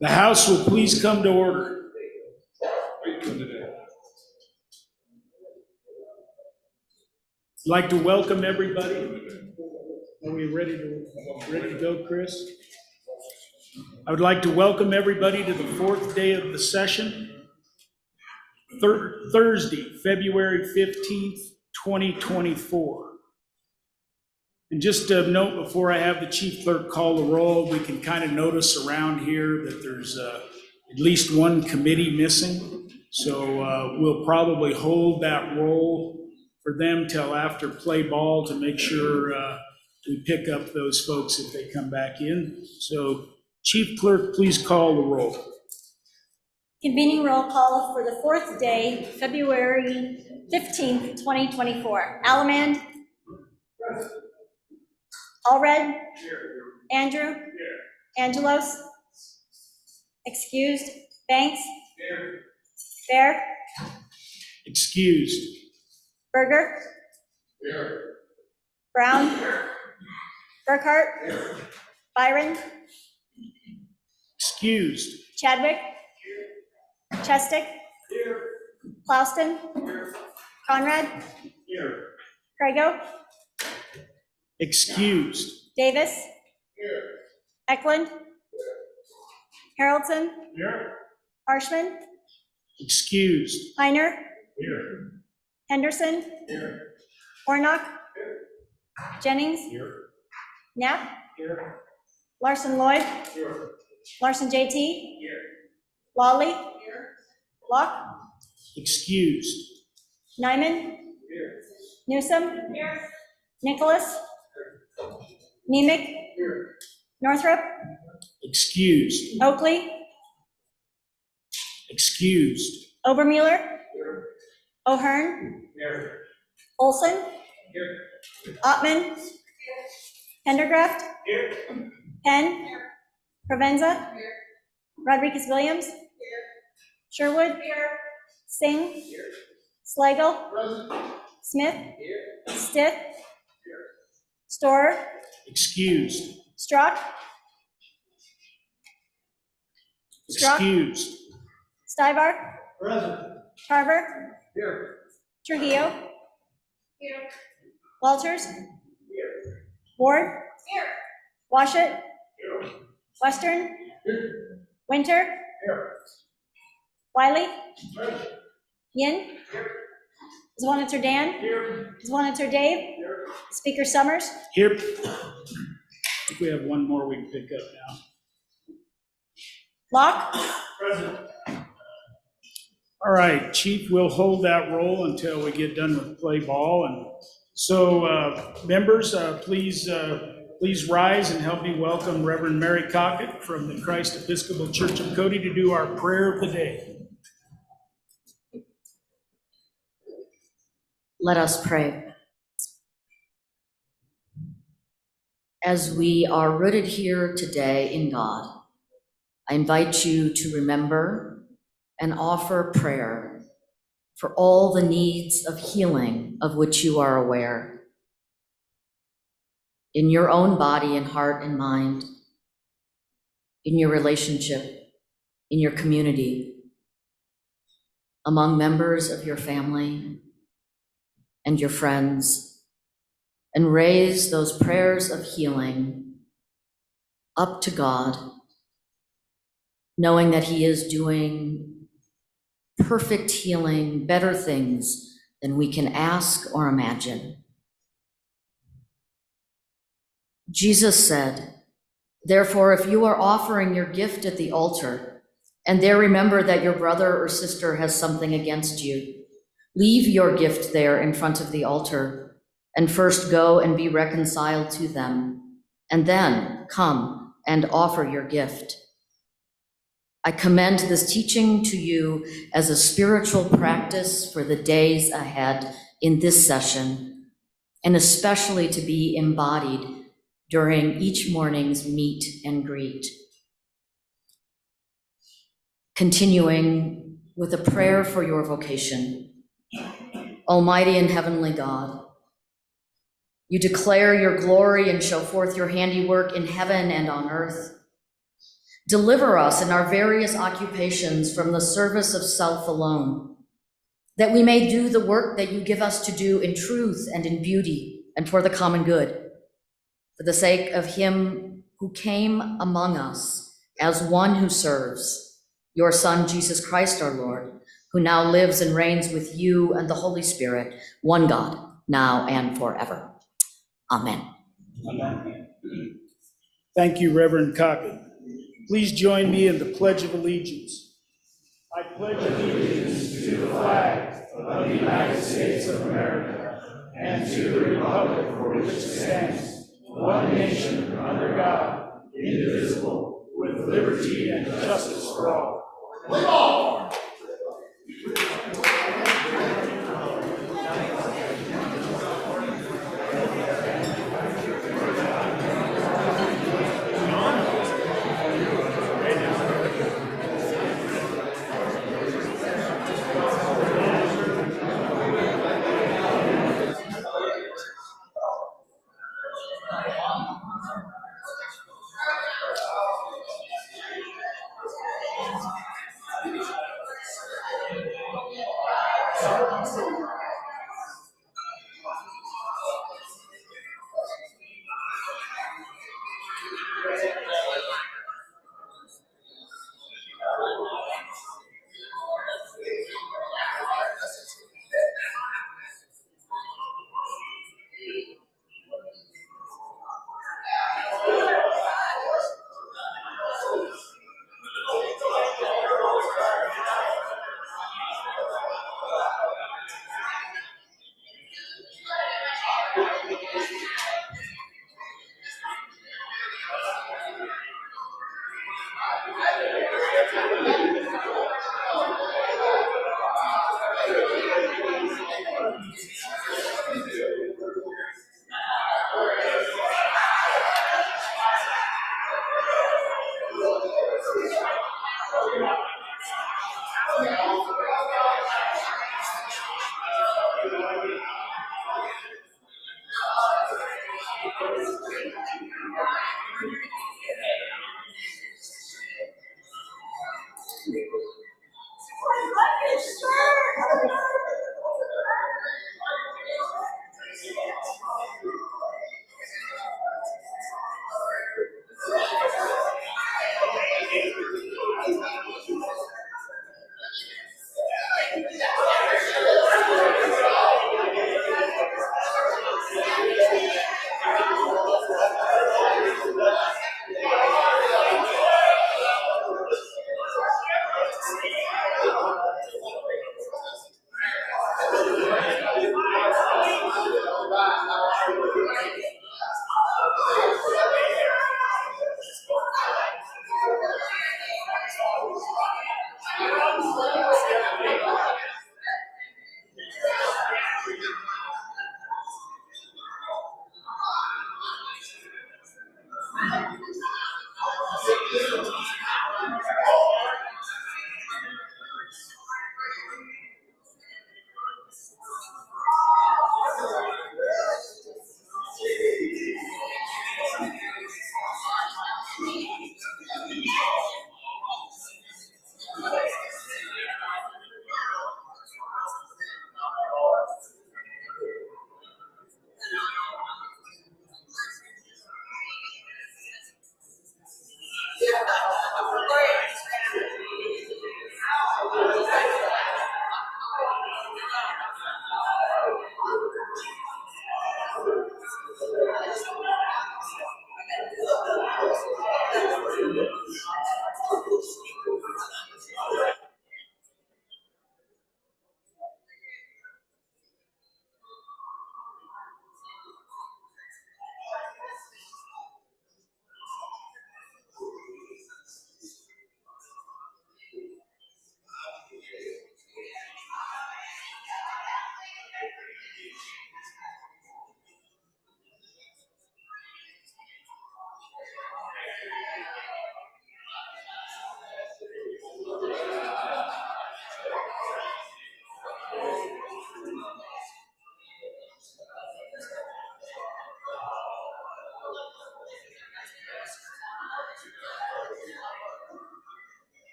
The House will please come to order. I'd like to welcome everybody. Are we ready to go, Chris? I would like to welcome everybody to the fourth day of the session, Thursday, February 15th, 2024. And just a note before I have the chief clerk call the roll, we can kind of notice around here that there's at least one committee missing. So we'll probably hold that roll for them till after play ball to make sure we pick up those folks if they come back in. So chief clerk, please call the roll. Convening roll call for the fourth day, February 15th, 2024. Alamand. Allred. Andrew. Angelos. Excused. Banks. Bear. Excused. Berger. Brown. Burkhart. Byron. Excused. Chadwick. Chestick. Plouston. Conrad. Crago. Excused. Davis. Eklund. Haraldson. Harshman. Excused. Heiner. Henderson. Warnock. Jennings. Knapp. Larson Lloyd. Larson JT. Lawley. Locke. Excused. Nyman. Newsom. Nicholas. Nemec. Northrop. Excused. Oakley. Excused. Obermueller. O'Hearn. Olson. Ottman. Pendergraft. Penn. Provenza. Rodriguez-Williams. Sherwood. Singh. Slagle. Smith. Stith. Storer. Excused. Strzok. Excused. Stivar. Tarver. Trujillo. Walters. Ward. Washut. Western. Winter. Wiley. Yin. Zwaniter Dan. Zwaniter Dave. Speaker Summers. Here. I think we have one more we can pick up now. Locke. All right, Chief, we'll hold that roll until we get done with play ball. And so, members, please rise and help me welcome Reverend Mary Cockett from the Christ Episcopal Church of Cody to do our prayer of the day. Let us pray. As we are rooted here today in God, I invite you to remember and offer prayer for all the needs of healing of which you are aware. In your own body and heart and mind, in your relationship, in your community, among members of your family and your friends, and raise those prayers of healing up to God, knowing that He is doing perfect healing, better things than we can ask or imagine. Jesus said, "Therefore, if you are offering your gift at the altar, and there remember that your brother or sister has something against you, leave your gift there in front of the altar, and first go and be reconciled to them, and then come and offer your gift." I commend this teaching to you as a spiritual practice for the days ahead in this session, and especially to be embodied during each morning's meet and greet. Continuing with a prayer for your vocation. Almighty and heavenly God, you declare your glory and show forth your handiwork in heaven and on earth. Deliver us in our various occupations from the service of self alone, that we may do the work that you give us to do in truth and in beauty and for the common good, for the sake of him who came among us as one who serves, your Son, Jesus Christ our Lord, who now lives and reigns with you and the Holy Spirit, one God, now and forever. Amen. Amen. Thank you, Reverend Cockett. Please join me in the Pledge of Allegiance. I pledge allegiance to the flag of the United States of America and to the republic for which it stands, one nation under God, indivisible, with liberty and justice for all.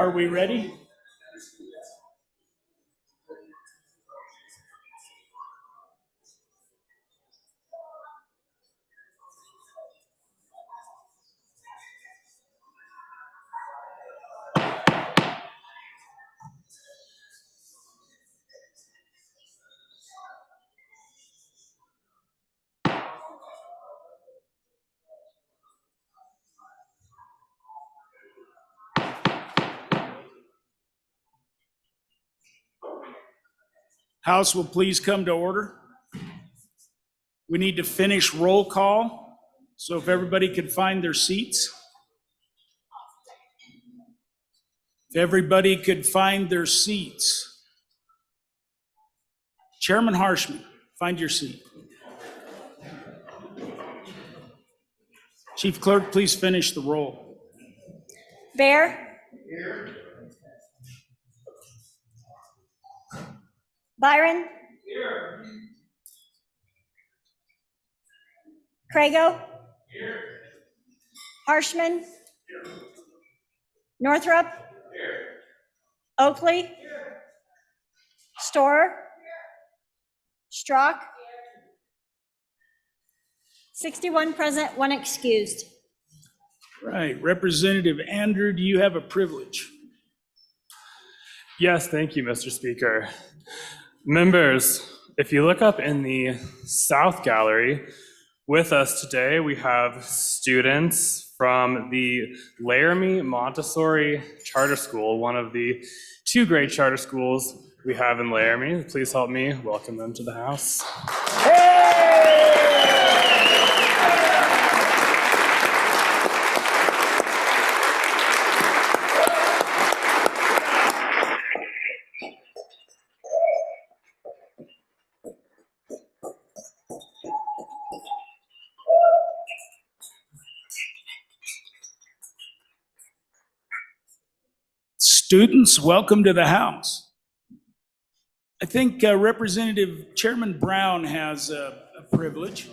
Are we ready? House will please come to order. We need to finish roll call, so if everybody could find their seats. If everybody could find their seats. Chairman Harshman, find your seat. Chief Clerk, please finish the roll. Bear. Here. Byron. Here. Crago. Here. Harshman. Here. Northrup. Here. Oakley. Here. Storer. Here. Strock. Here. 61 present, 1 excused. Right, Representative Andrew, do you have a privilege? Yes, thank you, Mr. Speaker. Members, if you look up in the South Gallery, with us today, we have students from the Laramie Montessori Charter School, one of the 2 great charter schools we have in Laramie. Please help me welcome them to the house. Students, welcome to the House. I think Representative Chairman Brown has a privilege.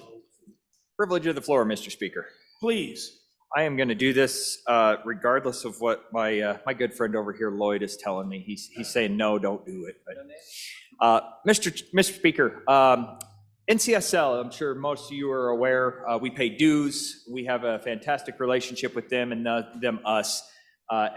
Privilege of the floor, Mr. Speaker. Please. I am going to do this regardless of what my good friend over here, Lloyd, is telling me. He's saying, no, don't do it. But, Mr. Speaker, NCSL, I'm sure most of you are aware, we pay dues. We have a fantastic relationship with them and them us.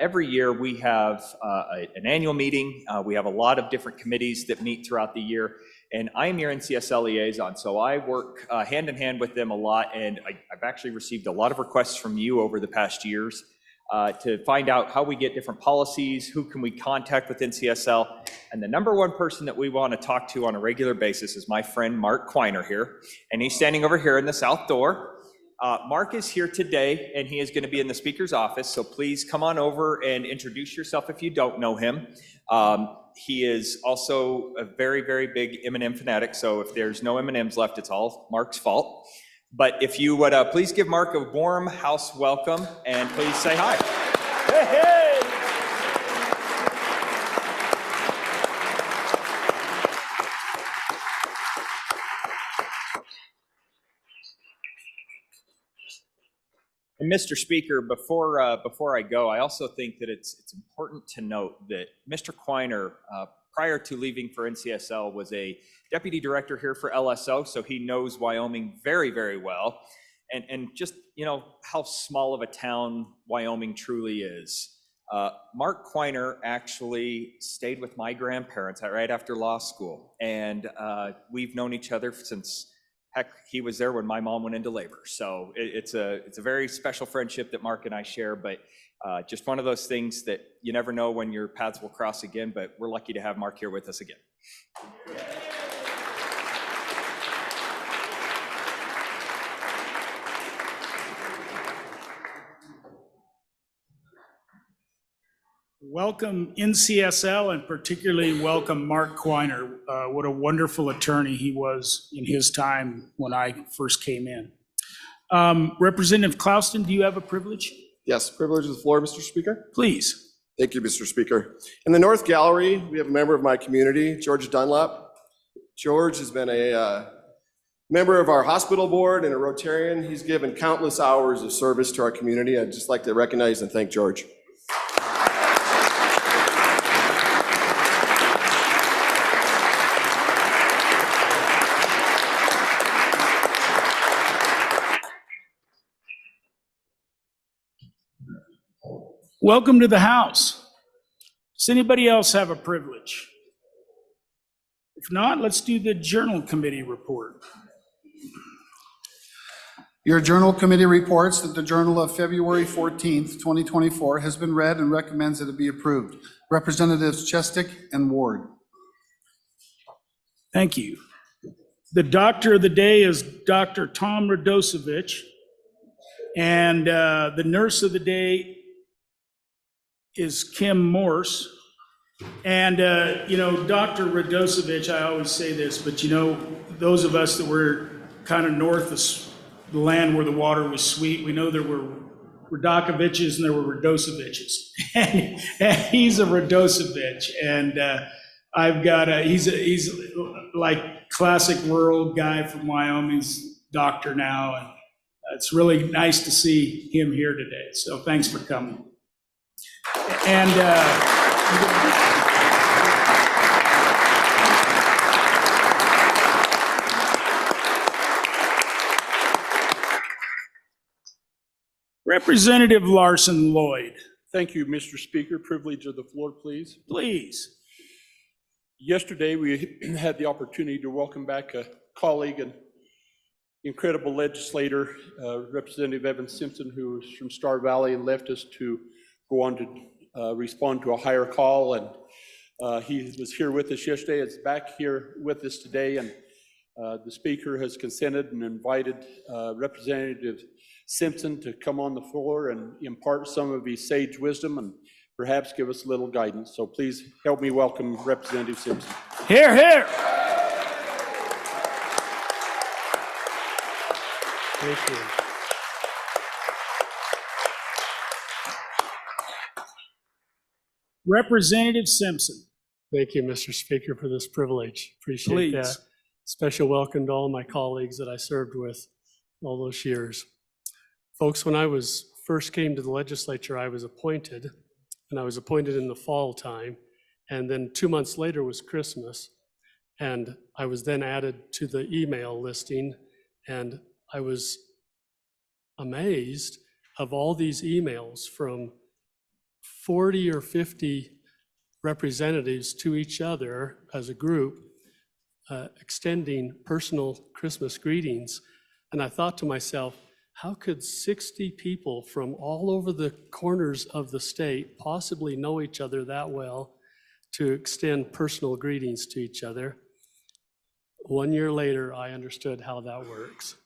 Every year we have an annual meeting. We have a lot of different committees that meet throughout the year, and I am your NCSL liaison, so I work hand in hand with them a lot, and I've actually received a lot of requests from you over the past years to find out how we get different policies, who can we contact with NCSL, and the number one person that we want to talk to on a regular basis is my friend Mark Quiner here, and he's standing over here in the south door. Mark is here today, and he is going to be in the speaker's office, so please come on over and introduce yourself if you don't know him. He is also a very, very big M&M fanatic, so if there's no M&Ms left, it's all Mark's fault. But if you would please give Mark a warm house welcome, and please say hi. Hey, hey. And Mr. Speaker, before I go, I also think that it's important to note that Mr. Quiner, prior to leaving for NCSL, was a deputy director here for LSO, so he knows Wyoming very, very well, and just how small of a town Wyoming truly is. Mark Quiner actually stayed with my grandparents right after law school, and we've known each other since. Heck, he was there when my mom went into labor. So it's a very special friendship that Mark and I share, but just one of those things that you never know when your paths will cross again, but we're lucky to have Mark here with us again. Welcome NCSL, and particularly welcome Mark Quiner. What a wonderful attorney he was in his time when I first came in. Representative Clouston, do you have a privilege? Yes, privilege of the floor, Mr. Speaker. Please. Thank you, Mr. Speaker. In the North Gallery, we have a member of my community, George Dunlap. George has been a member of our hospital board and a Rotarian. He's given countless hours of service to our community. I'd just like to recognize and thank George. Welcome to the House. Does anybody else have a privilege? If not, let's do the Journal Committee report. Your Journal Committee reports that the Journal of February 14th, 2024 has been read and recommends that it be approved. Representatives Chestick and Ward. Thank you. The doctor of the day is Dr. Tom Radosevich, and the nurse of the day is Kim Morse. And, Dr. Radosevich, I always say this, but those of us that were kind of north of the land where the water was sweet, we know there were Radakoviches and there were Radoseviches. And he's a Radosevich. And he's like classic rural guy from Wyoming's doctor now. And it's really nice to see him here today. So thanks for coming. And Representative Larson Lloyd, Thank you, Mr. Speaker. Privilege of the floor, please. please. Yesterday, we had the opportunity to welcome back a colleague and incredible legislator, Representative Evan Simpson, who is from Star Valley and left us to go on to respond to a higher call. And he was here with us yesterday, is back here with us today. And the Speaker has consented and invited Representative Simpson to come on the floor and impart some of his sage wisdom and perhaps give us a little guidance. So please help me welcome Representative Simpson. Here, here. Thank you. Representative Simpson, Thank you, Mr. Speaker, for this privilege. Appreciate please. that. Special welcome to all my colleagues that I served with all those years. Folks, when I first came to the legislature, I was appointed, and I was appointed in the fall time. And then 2 months later was Christmas. And I was then added to the email listing. And I was amazed of all these emails from 40 or 50 representatives to each other as a group, extending personal Christmas greetings. And I thought to myself, how could 60 people from all over the corners of the state possibly know each other that well to extend personal greetings to each other? 1 year later, I understood how that works.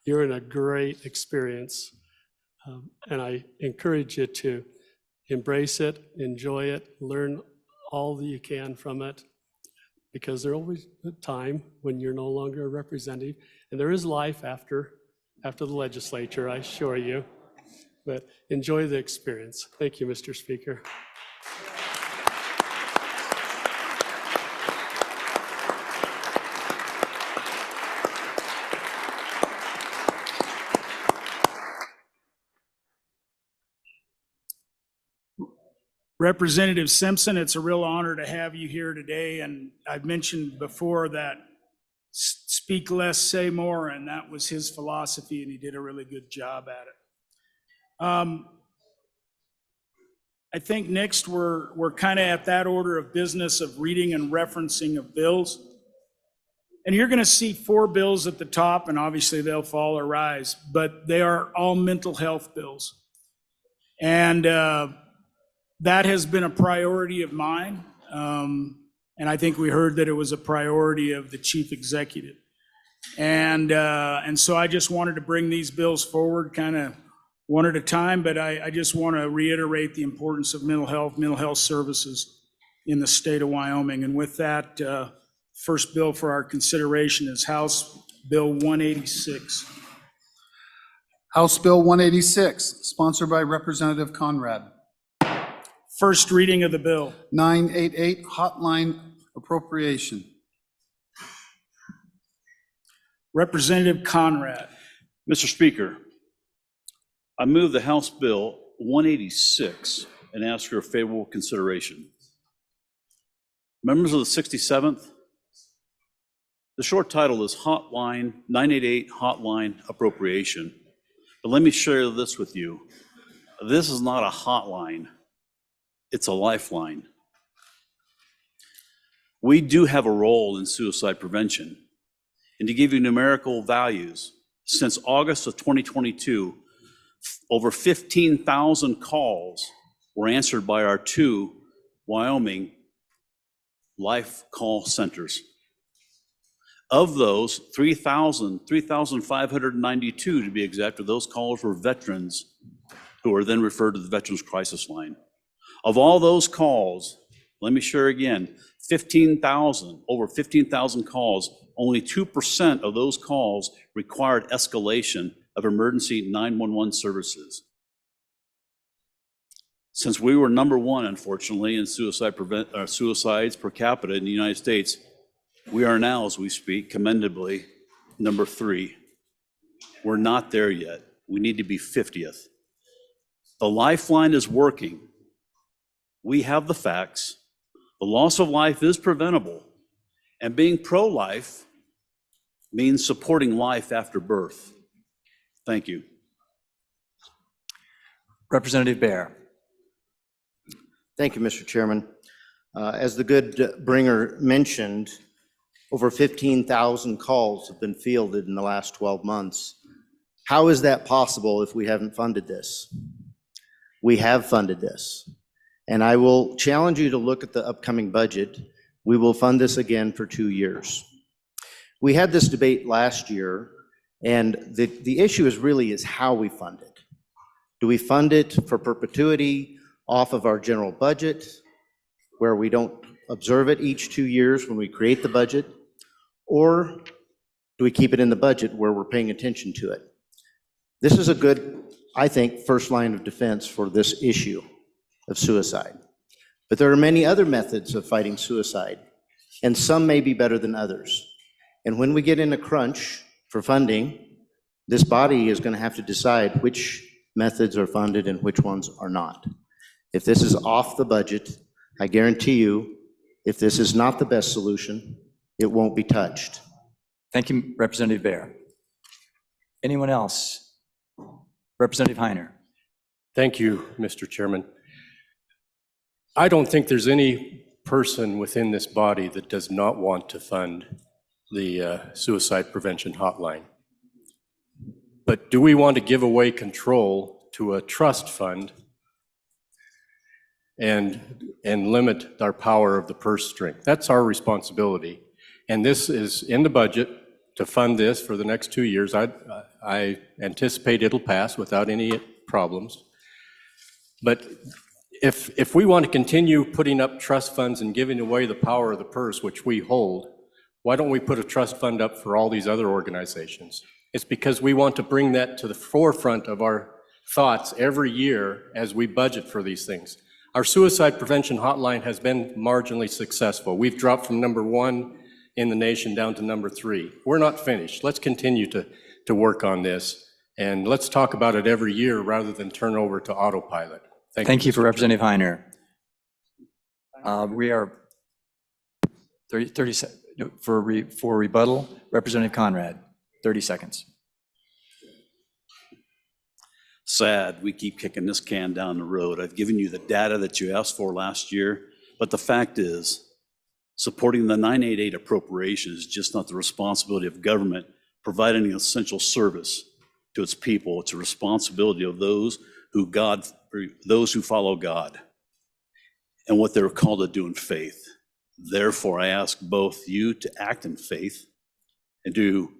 You're in a great experience, and I encourage you to embrace it, enjoy it, learn all that you can from it, because there's always a time when you're no longer a representative, and there is life after the legislature, I assure you. But enjoy the experience. Thank you, Mr. Speaker. Representative Simpson, it's a real honor to have you here today. And I've mentioned before that speak less, say more, and that was his philosophy, and he did a really good job at it. I think next we're kind of at that order of business of reading and referencing of bills. And you're going to see 4 bills at the top, and obviously they'll fall or rise, but they are all mental health bills. And that has been a priority of mine. And I think we heard that it was a priority of the chief executive. And so I just wanted to bring these bills forward kind of one at a time, but I just want to reiterate the importance of mental health services in the state of Wyoming. And with that, first bill for our consideration is House Bill 186. House Bill 186, sponsored by Representative Conrad. First reading of the bill. 988, hotline appropriation. Representative Conrad. Mr. Speaker, I move the House Bill 186 and ask for a favorable consideration. Members of the 67th, the short title is Hotline 988 Hotline Appropriation. But let me share this with you. This is not a hotline. It's a lifeline. We do have a role in suicide prevention. And to give you numerical values, since August of 2022, over 15,000 calls were answered by our 2 Wyoming life call centers. Of those, 3,592 to be exact, of those callers were veterans who were then referred to the Veterans Crisis Line. Of all those calls, let me share again, over 15,000 calls, only 2% of those calls required escalation of emergency 911 services. Since we were number 1, unfortunately, in suicides per capita in the United States, we are now, as we speak, commendably, number 3. We're not there yet. We need to be 50th. The lifeline is working. We have the facts. The loss of life is preventable. And being pro-life means supporting life after birth. Thank you. Representative Baer. Thank you, Mr. Chairman. As the good bringer mentioned, over 15,000 calls have been fielded in the last 12 months. How is that possible if we haven't funded this? We have funded this. And I will challenge you to look at the upcoming budget. We will fund this again for 2 years. We had this debate last year, and the issue is how we fund it. Do we fund it for perpetuity off of our general budget, where we don't observe it each 2 years when we create the budget? Or do we keep it in the budget where we're paying attention to it? This is a good, I think, first line of defense for this issue of suicide. But there are many other methods of fighting suicide, and some may be better than others. And when we get in a crunch for funding, this body is going to have to decide which methods are funded and which ones are not. If this is off the budget, I guarantee you, if this is not the best solution, it won't be touched. Thank you, Representative Baer. Anyone else? Representative Heiner. Thank you, Mr. Chairman. I don't think there's any person within this body that does not want to fund the suicide prevention hotline. But do we want to give away control to a trust fund and limit our power of the purse string? That's our responsibility. And this is in the budget to fund this for the next 2 years. I anticipate it'll pass without any problems. But if we want to continue putting up trust funds and giving away the power of the purse, which we hold, why don't we put a trust fund up for all these other organizations? It's because we want to bring that to the forefront of our thoughts every year as we budget for these things. Our suicide prevention hotline has been marginally successful. We've dropped from number 1 in the nation down to number 3. We're not finished. Let's continue to work on this, and let's talk about it every year rather than turn over to autopilot. Thank you for Representative Heiner. We are 30 for rebuttal. Representative Conrad, 30 seconds. Sad, we keep kicking this can down the road. I've given you the data that you asked for last year, but the fact is, supporting the 988 appropriation is just not the responsibility of government providing an essential service to its people. It's a responsibility of those who follow God and what they're called to do in faith. Therefore, I ask both you to act in faith and to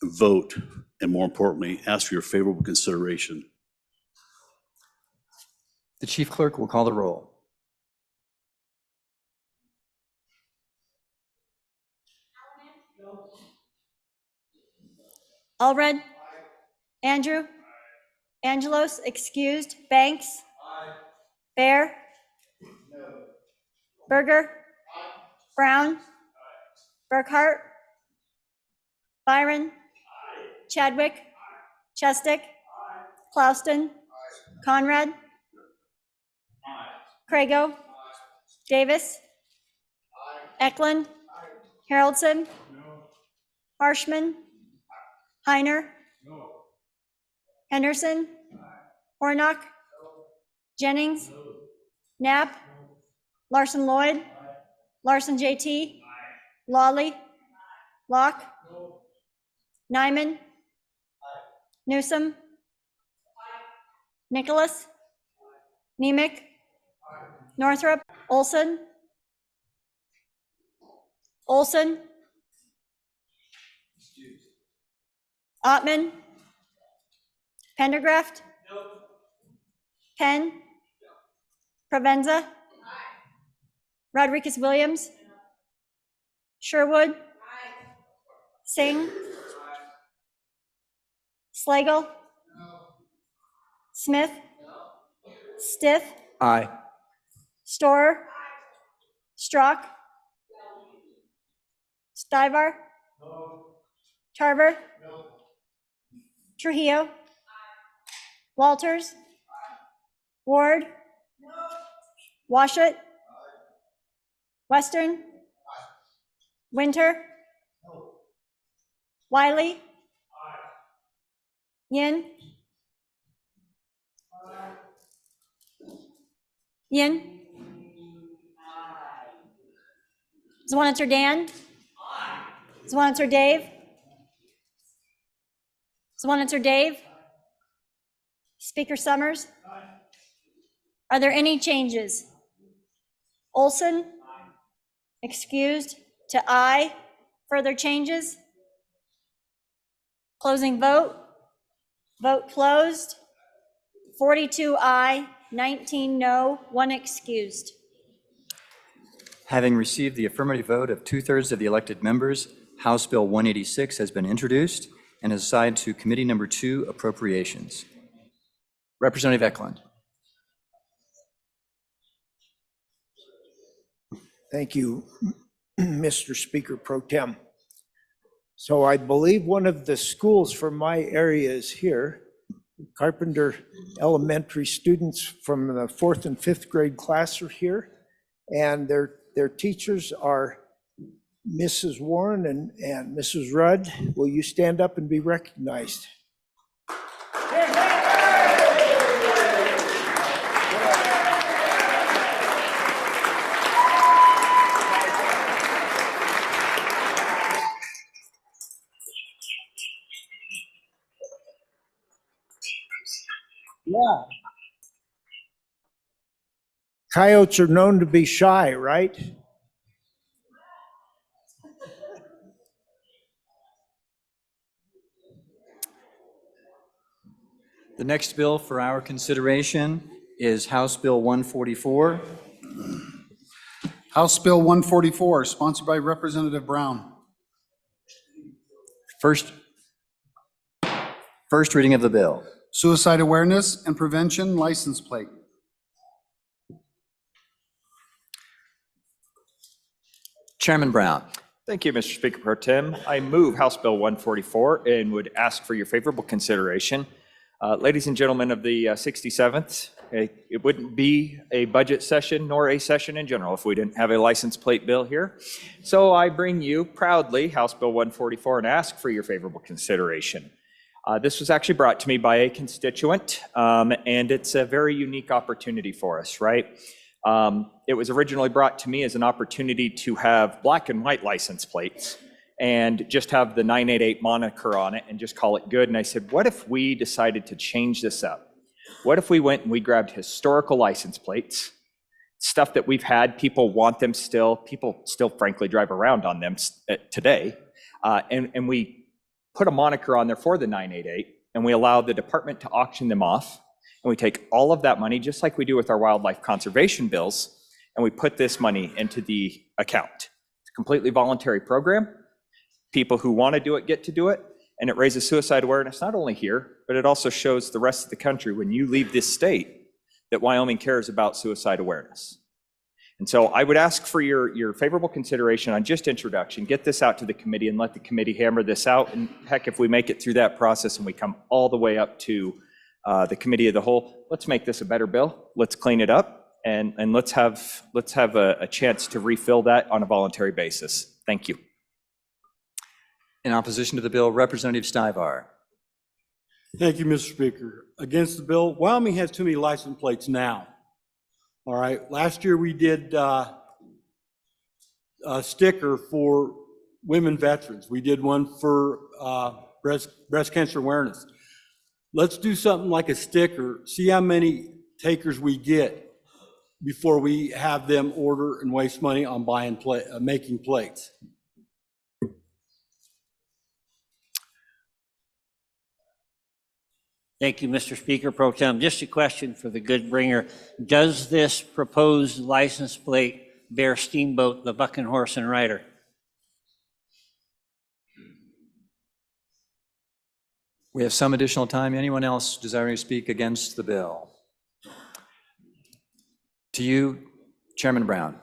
vote, and more importantly, ask for your favorable consideration. The Chief Clerk will call the roll. Allred? Andrew? Angelos, excused. Banks? Bear? Berger? Brown? Burkhart? Byron? Chadwick? Chestick? Klauston? Conrad? Crago? Davis? Eklund? Haroldson? Harshman? Heiner? Henderson? Hornock? Jennings? Knapp, Larson Lloyd, Larson JT, Lawley, Locke, Nyman, Newsom, Nicholas, Nemec, Northrup, Olson, Olson, Ottman, Pendergraft, Penn, Provenza, Rodriguez Williams, Sherwood, Singh, Slagle, Smith, Stiff, Aye. Storer, Strock, Stivar, Tarver, Trujillo, Walters, Ward, Washut, Western, Winter, Wiley, Yin, Yin, Zwanitzer Dan, Zwanitzer Dave, Zwanitzer Dave, Speaker Summers. Are there any changes? Olson, excused to aye. Further changes? Closing vote. Vote closed. 42 aye, 19 no, 1 excused. Having received the affirmative vote of 2/3 of the elected members, House Bill 186 has been introduced and is assigned to Committee Number 2, Appropriations. Representative Eklund. Thank you, Mr. Speaker Pro Tem. So I believe one of the schools from my area is here. Carpenter Elementary students from the 4th and 5th grade class are here, and their teachers are Mrs. Warren and Mrs. Rudd. Will you stand up and be recognized? Yeah. Coyotes are known to be shy, right? The next bill for our consideration is House Bill 144. House Bill 144, sponsored by Representative Brown. First reading of the bill. Suicide awareness and prevention license plate. Chairman Brown. Thank you, Mr. Speaker Pro Tem. I move House Bill 144 and would ask for your favorable consideration. Ladies and gentlemen of the 67th, it wouldn't be a budget session nor a session in general if we didn't have a license plate bill here. So I bring you proudly House Bill 144 and ask for your favorable consideration. This was actually brought to me by a constituent, and it's a very unique opportunity for us, right? It was originally brought to me as an opportunity to have black and white license plates and just have the 988 moniker on it and just call it good. And I said, what if we decided to change this up? What if we went and we grabbed historical license plates, stuff that we've had, people want them still, people still frankly drive around on them today, and we put a moniker on there for the 988, and we allow the department to auction them off, and we take all of that money, just like we do with our wildlife conservation bills, and we put this money into the account. It's a completely voluntary program. People who want to do it get to do it, and it raises suicide awareness not only here, but it also shows the rest of the country when you leave this state that Wyoming cares about suicide awareness. And so I would ask for your favorable consideration on just introduction, get this out to the committee and let the committee hammer this out. And heck, if we make it through that process and we come all the way up to the committee of the whole, let's make this a better bill. Let's clean it up and let's have a chance to refill that on a voluntary basis. Thank you. In opposition to the bill, Representative Stivar. Thank you, Mr. Speaker. Against the bill, Wyoming has too many license plates now. All right, last year we did a sticker for women veterans. We did one for breast cancer awareness. Let's do something like a sticker, see how many takers we get before we have them order and waste money on making plates. Thank you, Mr. Speaker Pro Tem. Just a question for the good bringer. Does this proposed license plate bear Steamboat, the Bucking Horse and Rider? We have some additional time. Anyone else desiring to speak against the bill? To you, Chairman Brown.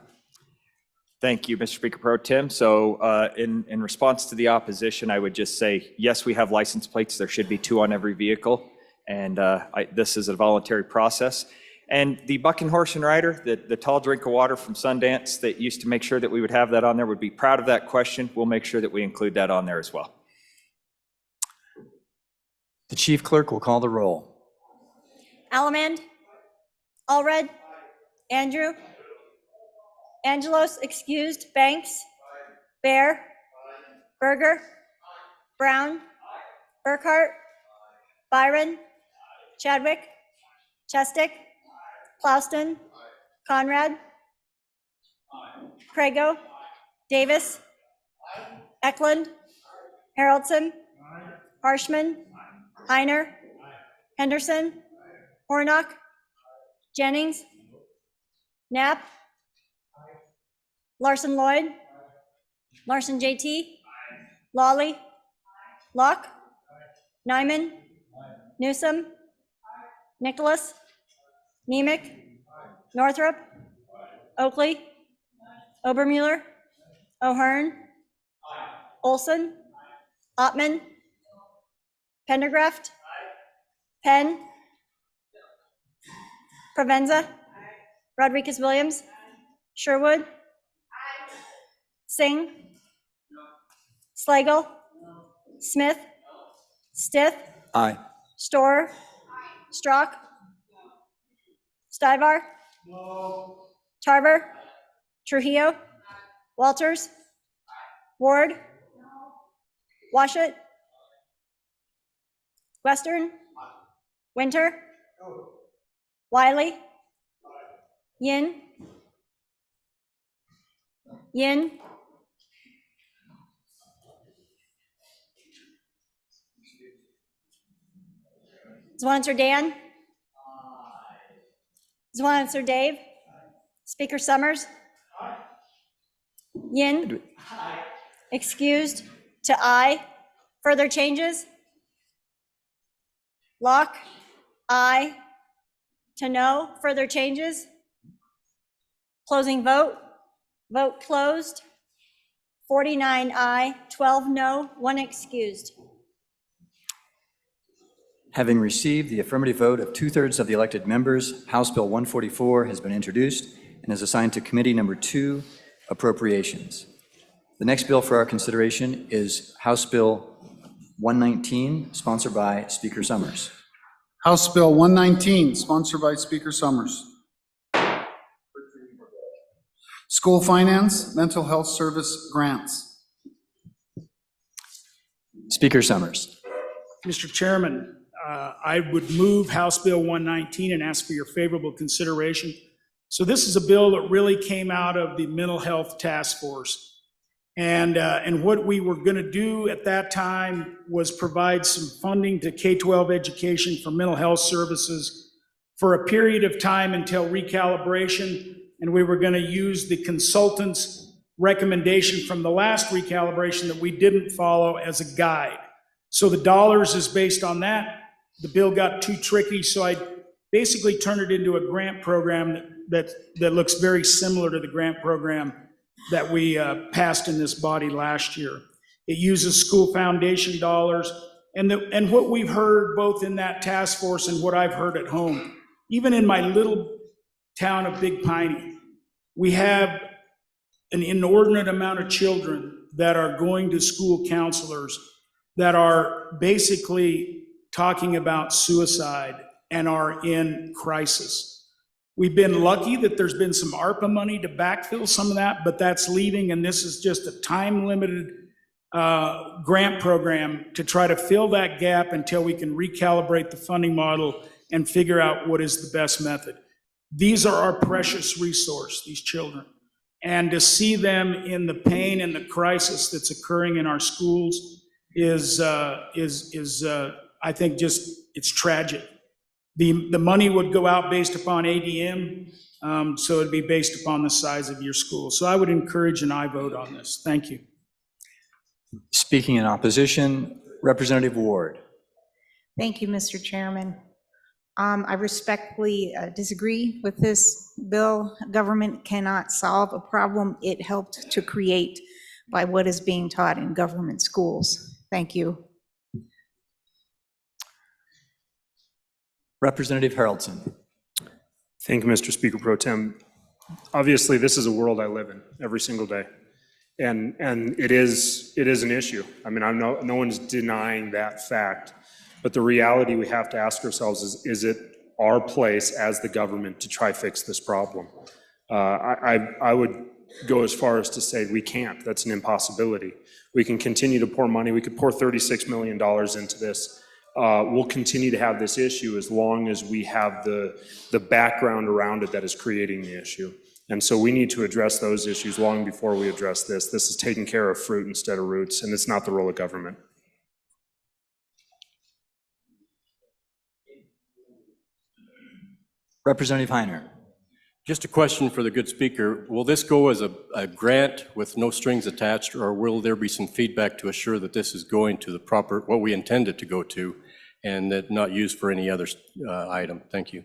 Thank you, Mr. Speaker Pro Tem. So in response to the opposition, I would just say, yes, we have license plates. There should be 2 on every vehicle. And this is a voluntary process. And the Bucking Horse and Rider, the tall drink of water from Sundance that used to make sure that we would have that on there, would be proud of that question. We'll make sure that we include that on there as well. The chief clerk will call the roll. Allemand, Allred, Andrew, Angelos excused, Banks, Bear, Berger, Brown, Burkhart, Byron, Chadwick, Chestick, Plouston, Conrad, Crago, Davis, Eklund, Haroldson, Harshman, Heiner, Henderson, Hornock, Jennings, Knapp, Larson Lloyd, Larson JT, Lawley, Locke, Nyman, Newsom, Nicholas, Nemec, Northrup, Oakley, Obermuller, O'Hearn, Olson, Ottman, Pendergraft, Penn, Provenza, Rodriguez Williams, Sherwood, Singh, Slagle, Smith, Stith, Aye. Storer, Strock, Stivar, Tarver, Trujillo, Walters, Ward, Washut, Western, Winter, Wiley, Yin, Zwanzer Dan, Zwanzer Dave, Speaker Summers, Yin, excused to aye. Further changes? Locke, aye. To no. Further changes? Closing vote. Vote closed. 49 aye, 12 no, 1 excused. Having received the affirmative vote of 2/3 of the elected members, House Bill 144 has been introduced and is assigned to Committee Number 2, Appropriations. The next bill for our consideration is House Bill 119, sponsored by Speaker Summers. House Bill 119, sponsored by Speaker Summers. School finance, mental health service grants. Speaker Summers. Mr. Chairman, I would move House Bill 119 and ask for your favorable consideration. So this is a bill that really came out of the Mental Health Task Force. And what we were going to do at that time was provide some funding to K-12 education for mental health services for a period of time until recalibration. And we were going to use the consultant's recommendation from the last recalibration that we didn't follow as a guide. So the dollars is based on that. The bill got too tricky, so I basically turned it into a grant program that looks very similar to the grant program that we passed in this body last year. It uses school foundation dollars, and what we've heard both in that task force and what I've heard at home, even in my little town of Big Piney, we have an inordinate amount of children that are going to school counselors that are basically talking about suicide and are in crisis. We've been lucky that there's been some ARPA money to backfill some of that, but that's leaving, and this is just a time-limited grant program to try to fill that gap until we can recalibrate the funding model and figure out what is the best method. These are our precious resource, these children. And to see them in the pain and the crisis that's occurring in our schools is I think just, it's tragic. The money would go out based upon ADM, so it'd be based upon the size of your school. So I would encourage an aye vote on this. Thank you. Speaking in opposition, Representative Ward. Thank you, Mr. Chairman. I respectfully disagree with this bill. Government cannot solve a problem it helped to create by what is being taught in government schools. Thank you. Representative Haroldson. Thank you, Mr. Speaker Pro Tem. Obviously, this is a world I live in every single day. And it is an issue. I mean, no one's denying that fact. But the reality we have to ask ourselves is it our place as the government to try fix this problem? I would go as far as to say we can't. That's an impossibility. We can continue to pour money. We could pour $36 million into this. We'll continue to have this issue as long as we have the background around it that is creating the issue. And so we need to address those issues long before we address this. This is taking care of fruit instead of roots, and it's not the role of government. Representative Heiner. Just a question for the good speaker. Will this go as a grant with no strings attached, or will there be some feedback to assure that this is going to the proper, what we intend it to go to, and that not used for any other item? Thank you.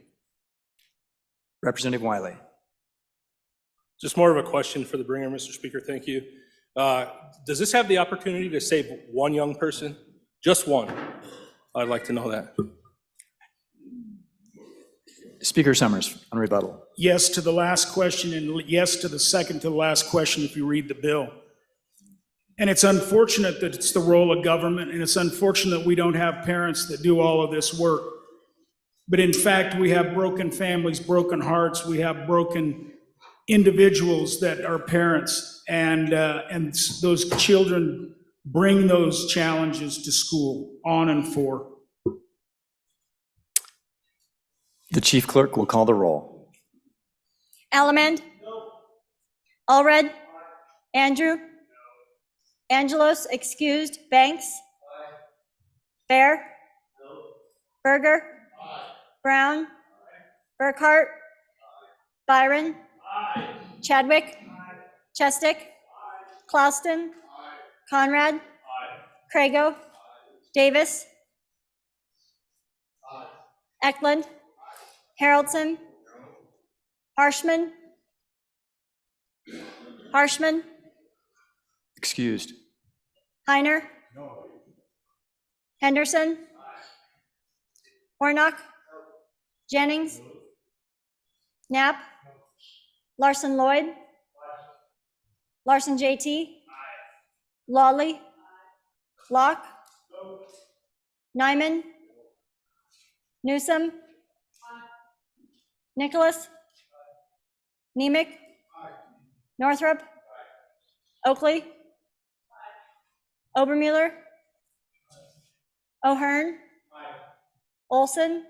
Representative Wiley. Just more of a question for the bringer, Mr. Speaker. Thank you. Does this have the opportunity to save one young person? Just one? I'd like to know that. Speaker Summers on rebuttal. Yes to the last question and yes to the second to the last question if you read the bill. And it's unfortunate that it's the role of government, and it's unfortunate that we don't have parents that do all of this work. But in fact, we have broken families, broken hearts, we have broken individuals that are parents, and those children bring those challenges to school on and for. The chief clerk will call the roll. Allemand? Allred? Andrew? Angelos, excused. Banks? Fair? Berger? Brown? Burkhart? Byron? Chadwick? Chestick? Clauston? Conrad? Crago? Davis? Eklund? Haroldson? Harshman? Harshman? Excused. Heiner? Henderson? Warnock? Jennings? Knapp? Larson Lloyd? Larson JT? Lawley? Locke? Nyman? Newsom? Nicholas? Nemec? Northrop? Oakley? Obermueller? O'Hearn? Olson?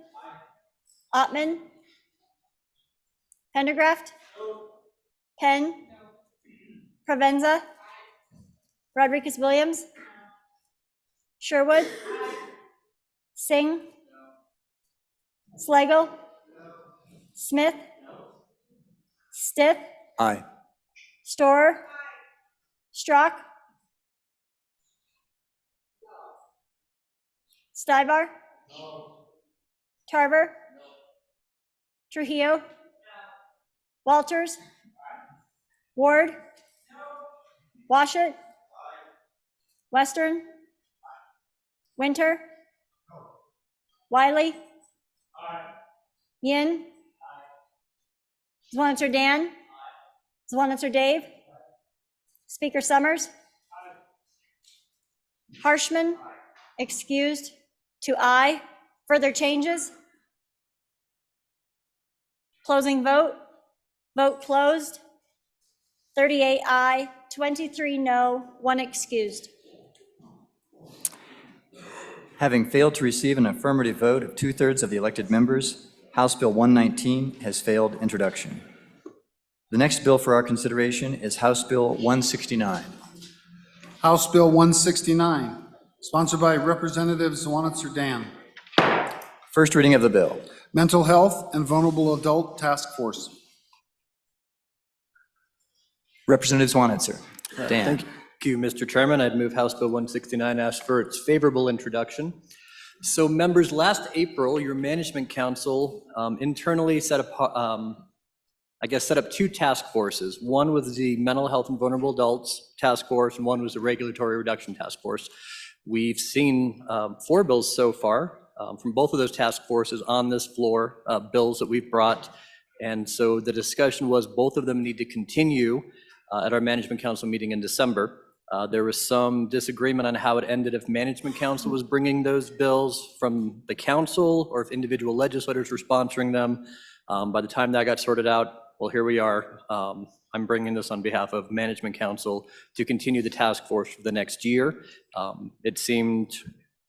Ottman? Pendergraft? Penn? Provenza? Rodriguez Williams? Sherwood? Singh? Slagle? Smith? Stiff? Aye. Storer? Strzok? Stivar? Tarver? Trujillo? Walters? Ward? Washut? Western? Winter? Wiley? Yin? Zwanitzer Dan? Zwanitzer Dave? Speaker Summers? Harshman? Excused. To aye. Further changes? Closing vote. Vote closed. 38 aye, 23 no, 1 excused. Having failed to receive an affirmative vote of 2/3 of the elected members, House Bill 119 has failed introduction. The next bill for our consideration is House Bill 169. House Bill 169, sponsored by Representative Zwanitzer Dan. First reading of the bill. Mental Health and Vulnerable Adult Task Force. Representative Zwanitzer. Dan. Thank you, Mr. Chairman. I'd move House Bill 169, ask for its favorable introduction. So members, last April, your management council internally set up, set up 2 task forces. One was the Mental Health and Vulnerable Adults Task Force, and one was the Regulatory Reduction Task Force. We've seen 4 bills so far from both of those task forces on this floor, bills that we've brought. And so the discussion was both of them need to continue at our management council meeting in December. There was some disagreement on how it ended, if management council was bringing those bills from the council or if individual legislators were sponsoring them. By the time that got sorted out, well, here we are. I'm bringing this on behalf of management council to continue the task force for the next year. It seemed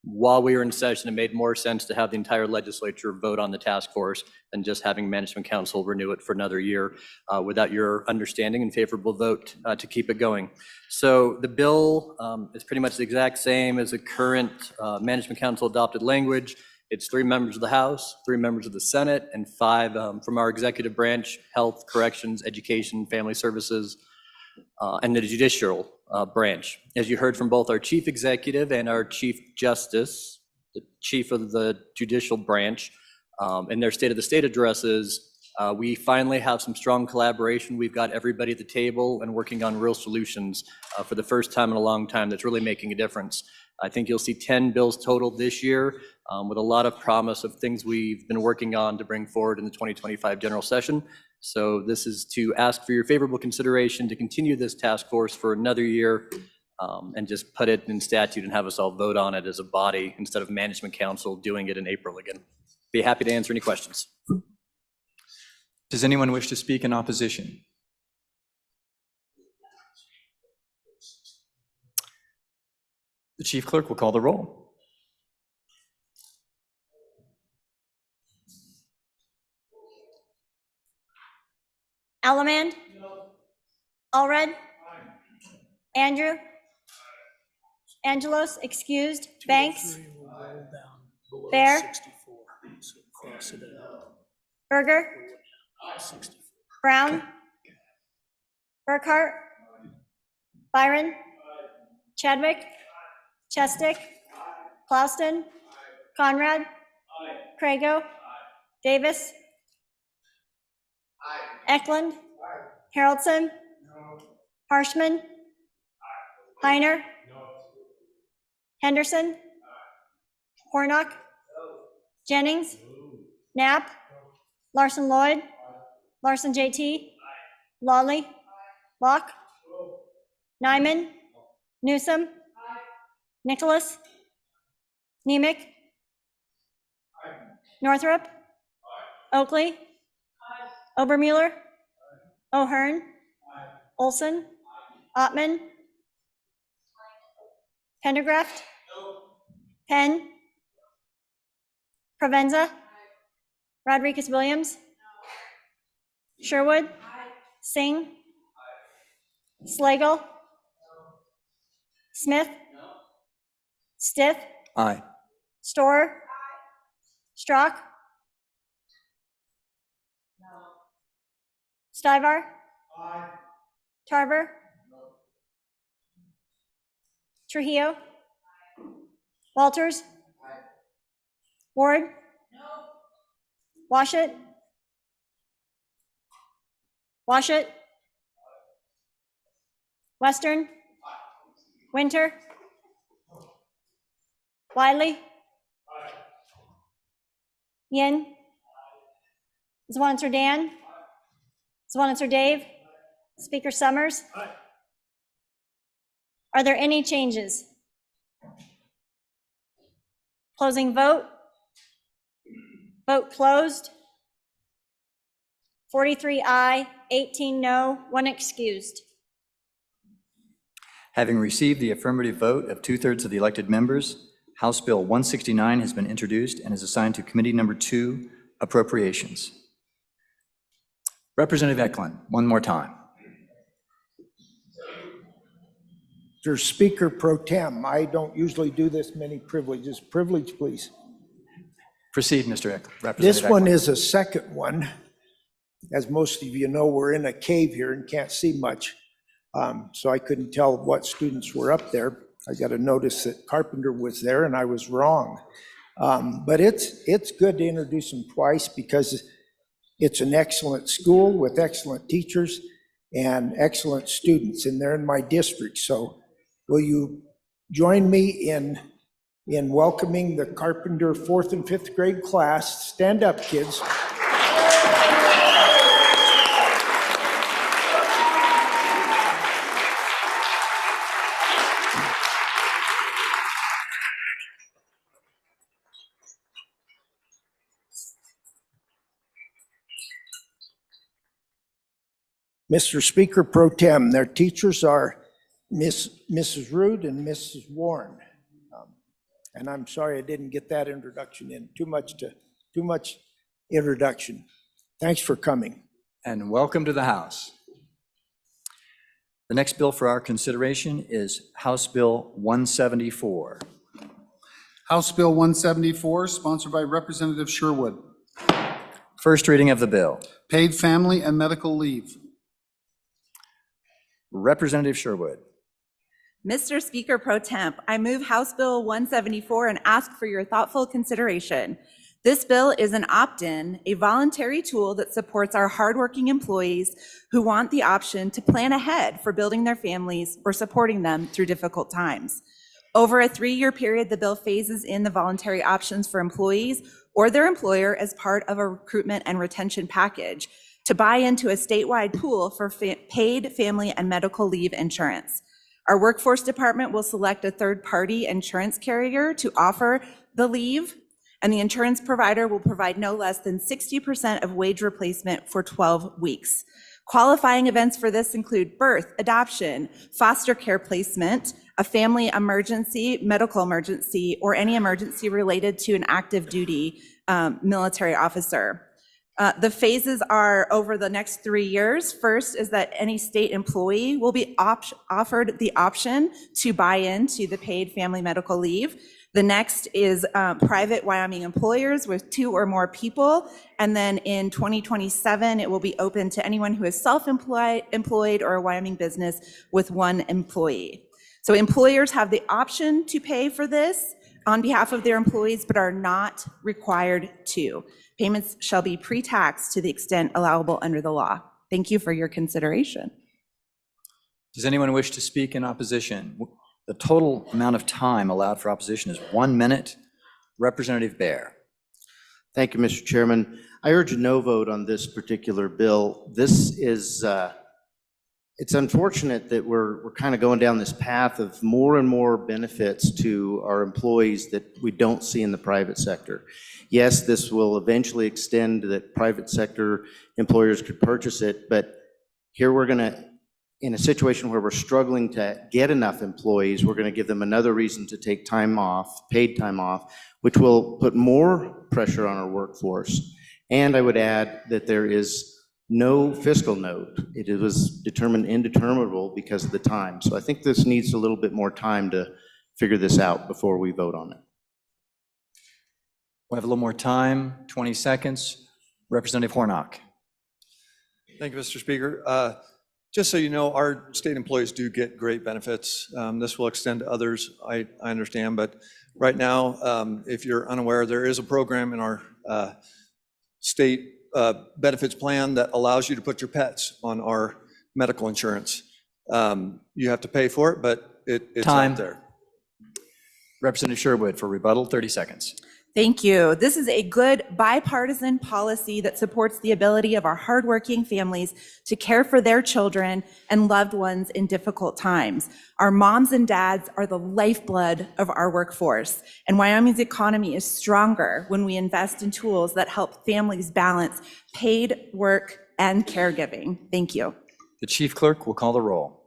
while we were in session, it made more sense to have the entire legislature vote on the task force than just having management council renew it for another year without your understanding and favorable vote to keep it going. So the bill is pretty much the exact same as the current management council adopted language. It's 3 members of the House, 3 members of the Senate, and 5 from our executive branch: Health, Corrections, Education, Family Services, and the judicial branch. As you heard from both our chief executive and our chief justice, the chief of the judicial branch, in their State of the State addresses, we finally have some strong collaboration. We've got everybody at the table and working on real solutions for the first time in a long time that's really making a difference. I think you'll see 10 bills total this year with a lot of promise of things we've been working on to bring forward in the 2025 general session. So this is to ask for your favorable consideration to continue this task force for another year and just put it in statute and have us all vote on it as a body instead of management council doing it in April again. Be happy to answer any questions. Does anyone wish to speak in opposition? The chief clerk will call the roll. Allemand? Allred? Andrew? Angelos, excused. Banks? Bear? Berger? Brown? Burkhart? Byron? Chadwick? Chestick? Clauston? Conrad? Crago? Davis? Eklund? Haroldson? Harshman? Heiner? Henderson? Hornock? Jennings? Knapp? Larson Lloyd? Larson JT? Lawley? Locke? Nyman? Newsom? Nicholas? Nemec? Northrup? Oakley? Obermueller? O'Hearn? Olson? Ottman? Pendergraft? Penn? Provenza? Rodriguez Williams? Sherwood? Singh? Slagle? Smith? Stiff? Aye. Storer? Strock? Stivar? Tarver? Trujillo? Walters? Ward? Washit? Washit? Western? Winter? Wiley? Yin? Zwanitzer Dan? Zwanitzer Dave? Speaker Summers? Are there any changes? Closing vote. Vote closed. 43 aye, 18 no, 1 excused. Having received the affirmative vote of 2/3 of the elected members, House Bill 169 has been introduced and is assigned to Committee Number 2, Appropriations. Representative Eklund, one more time. Mr. Speaker Pro Tem, I don't usually do this many privileges. Privilege, please. Proceed, Mr. Representative This one Eklund. is a second one. As most of you know, we're in a cave here and can't see much. So I couldn't tell what students were up there. I got a notice that Carpenter was there and I was wrong. But it's good to introduce them twice because it's an excellent school with excellent teachers and excellent students, and they're in my district. So will you join me in welcoming the Carpenter 4th and 5th grade class? Stand up, kids. Mr. Speaker Pro Tem, their teachers are Mrs. Rood and Mrs. Warren. And I'm sorry I didn't get that introduction in. Too much introduction. Thanks for coming. And welcome to the House. The next bill for our consideration is House Bill 174. House Bill 174, sponsored by Representative Sherwood. First reading of the bill. Paid family and medical leave. Representative Sherwood. Mr. Speaker Pro Temp, I move House Bill 174 and ask for your thoughtful consideration. This bill is an opt-in, a voluntary tool that supports our hardworking employees who want the option to plan ahead for building their families or supporting them through difficult times. Over a 3-year period, the bill phases in the voluntary options for employees or their employer as part of a recruitment and retention package to buy into a statewide pool for paid family and medical leave insurance. Our workforce department will select a third-party insurance carrier to offer the leave, and the insurance provider will provide no less than 60% of wage replacement for 12 weeks. Qualifying events for this include birth, adoption, foster care placement, a family emergency, medical emergency, or any emergency related to an active duty military officer. The phases are over the next 3 years. First is that any state employee will be offered the option to buy into the paid family medical leave. The next is private Wyoming employers with 2 or more people. And then in 2027, it will be open to anyone who is self-employed or a Wyoming business with 1 employee. So employers have the option to pay for this on behalf of their employees, but are not required to. Payments shall be pre-tax to the extent allowable under the law. Thank you for your consideration. Does anyone wish to speak in opposition? The total amount of time allowed for opposition is 1 minute. Representative Baer. Thank you, Mr. Chairman. I urge a no vote on this particular bill. This is, it's unfortunate that we're kind of going down this path of more and more benefits to our employees that we don't see in the private sector. Yes, this will eventually extend that private sector employers could purchase it, but here we're going to, in a situation where we're struggling to get enough employees, we're going to give them another reason to take time off, paid time off, which will put more pressure on our workforce. And I would add that there is no fiscal note. It was determined indeterminable because of the time. So I think this needs a little bit more time to figure this out before we vote on it. We have a little more time, 20 seconds. Representative Hornock. Thank you, Mr. Speaker. Just so you know, our state employees do get great benefits. This will extend to others, I understand, but right now, if you're unaware, there is a program in our state benefits plan that allows you to put your pets on our medical insurance. You have to pay for it, but it's out there. Representative Sherwood for rebuttal, 30 seconds. Thank you. This is a good bipartisan policy that supports the ability of our hardworking families to care for their children and loved ones in difficult times. Our moms and dads are the lifeblood of our workforce, and Wyoming's economy is stronger when we invest in tools that help families balance paid work and caregiving. Thank you. The chief clerk will call the roll.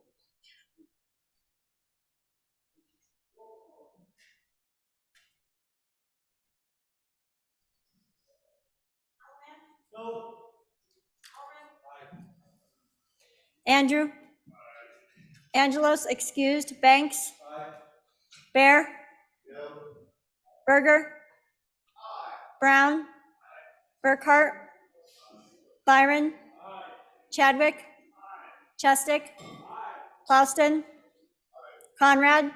Andrew? Angelos, excused. Banks? Bear? Berger? Brown? Burkhart? Byron? Chadwick? Chestick? Clauston? Conrad?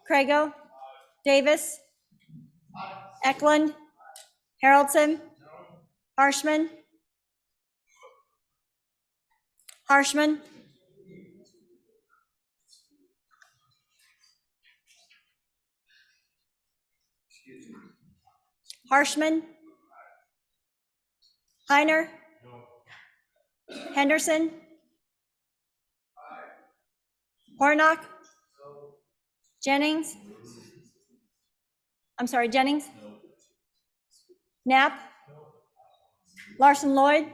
Crago? Davis? Eklund? Haroldson? Harshman? Harshman? Harshman? Heiner? Henderson? Hornock? Jennings? I'm sorry, Jennings? Knapp? Larson Lloyd?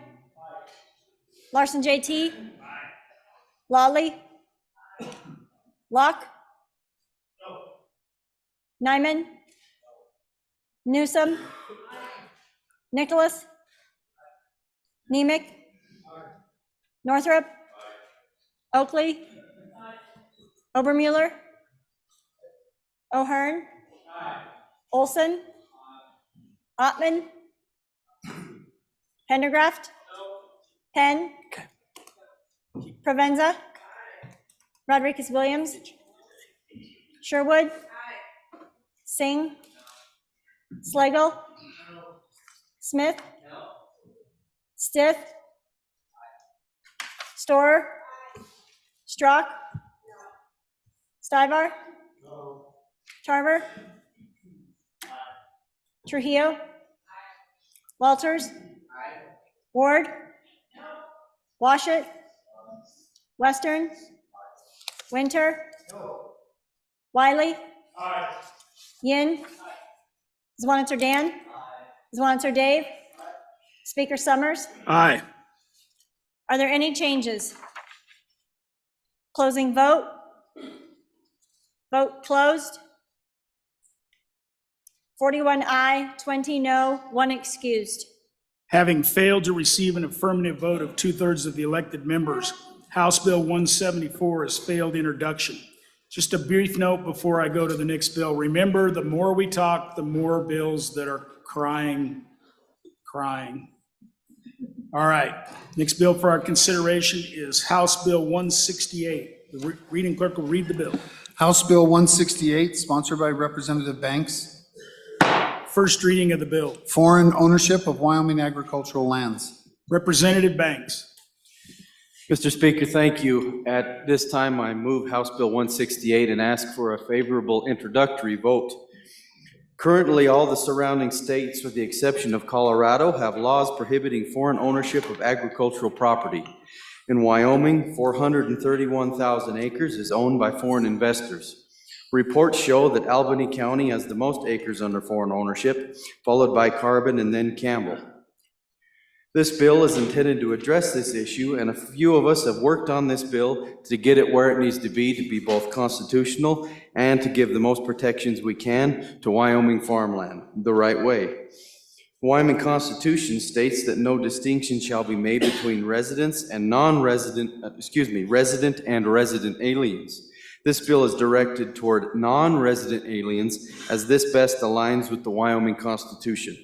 Larson JT? Lawley? Locke? Nyman? Newsom? Nicholas? Nemec? Northrop? Oakley? Obermuller? O'Hearn? Olson? Ottman? Pendergraft? Penn? Provenza? Rodriguez Williams? Sherwood? Singh? Slagle? Smith? Stiff? Storer? Strzok? Stivar? Tarver? Trujillo? Walters? Ward? Washut? Western? Winter? Wiley? Yin? Zwanitzer Dan? Zwanitzer Dave? Speaker Summers? Aye. Are there any changes? Closing vote? Vote closed. 41 aye, 20 no, 1 excused. Having failed to receive an affirmative vote of 2/3 of the elected members, House Bill 174 has failed introduction. Just a brief note before I go to the next bill. Remember, the more we talk, the more bills that are crying. All right, next bill for our consideration is House Bill 168. The reading clerk will read the bill. House Bill 168, sponsored by Representative Banks. First reading of the bill. Foreign ownership of Wyoming agricultural lands. Representative Banks. Mr. Speaker, thank you. At this time, I move House Bill 168 and ask for a favorable introductory vote. Currently, all the surrounding states, with the exception of Colorado, have laws prohibiting foreign ownership of agricultural property. In Wyoming, 431,000 acres is owned by foreign investors. Reports show that Albany County has the most acres under foreign ownership, followed by Carbon and then Campbell. This bill is intended to address this issue, and a few of us have worked on this bill to get it where it needs to be both constitutional and to give the most protections we can to Wyoming farmland the right way. The Wyoming Constitution states that no distinction shall be made between residents and resident and resident aliens. This bill is directed toward non-resident aliens, as this best aligns with the Wyoming Constitution.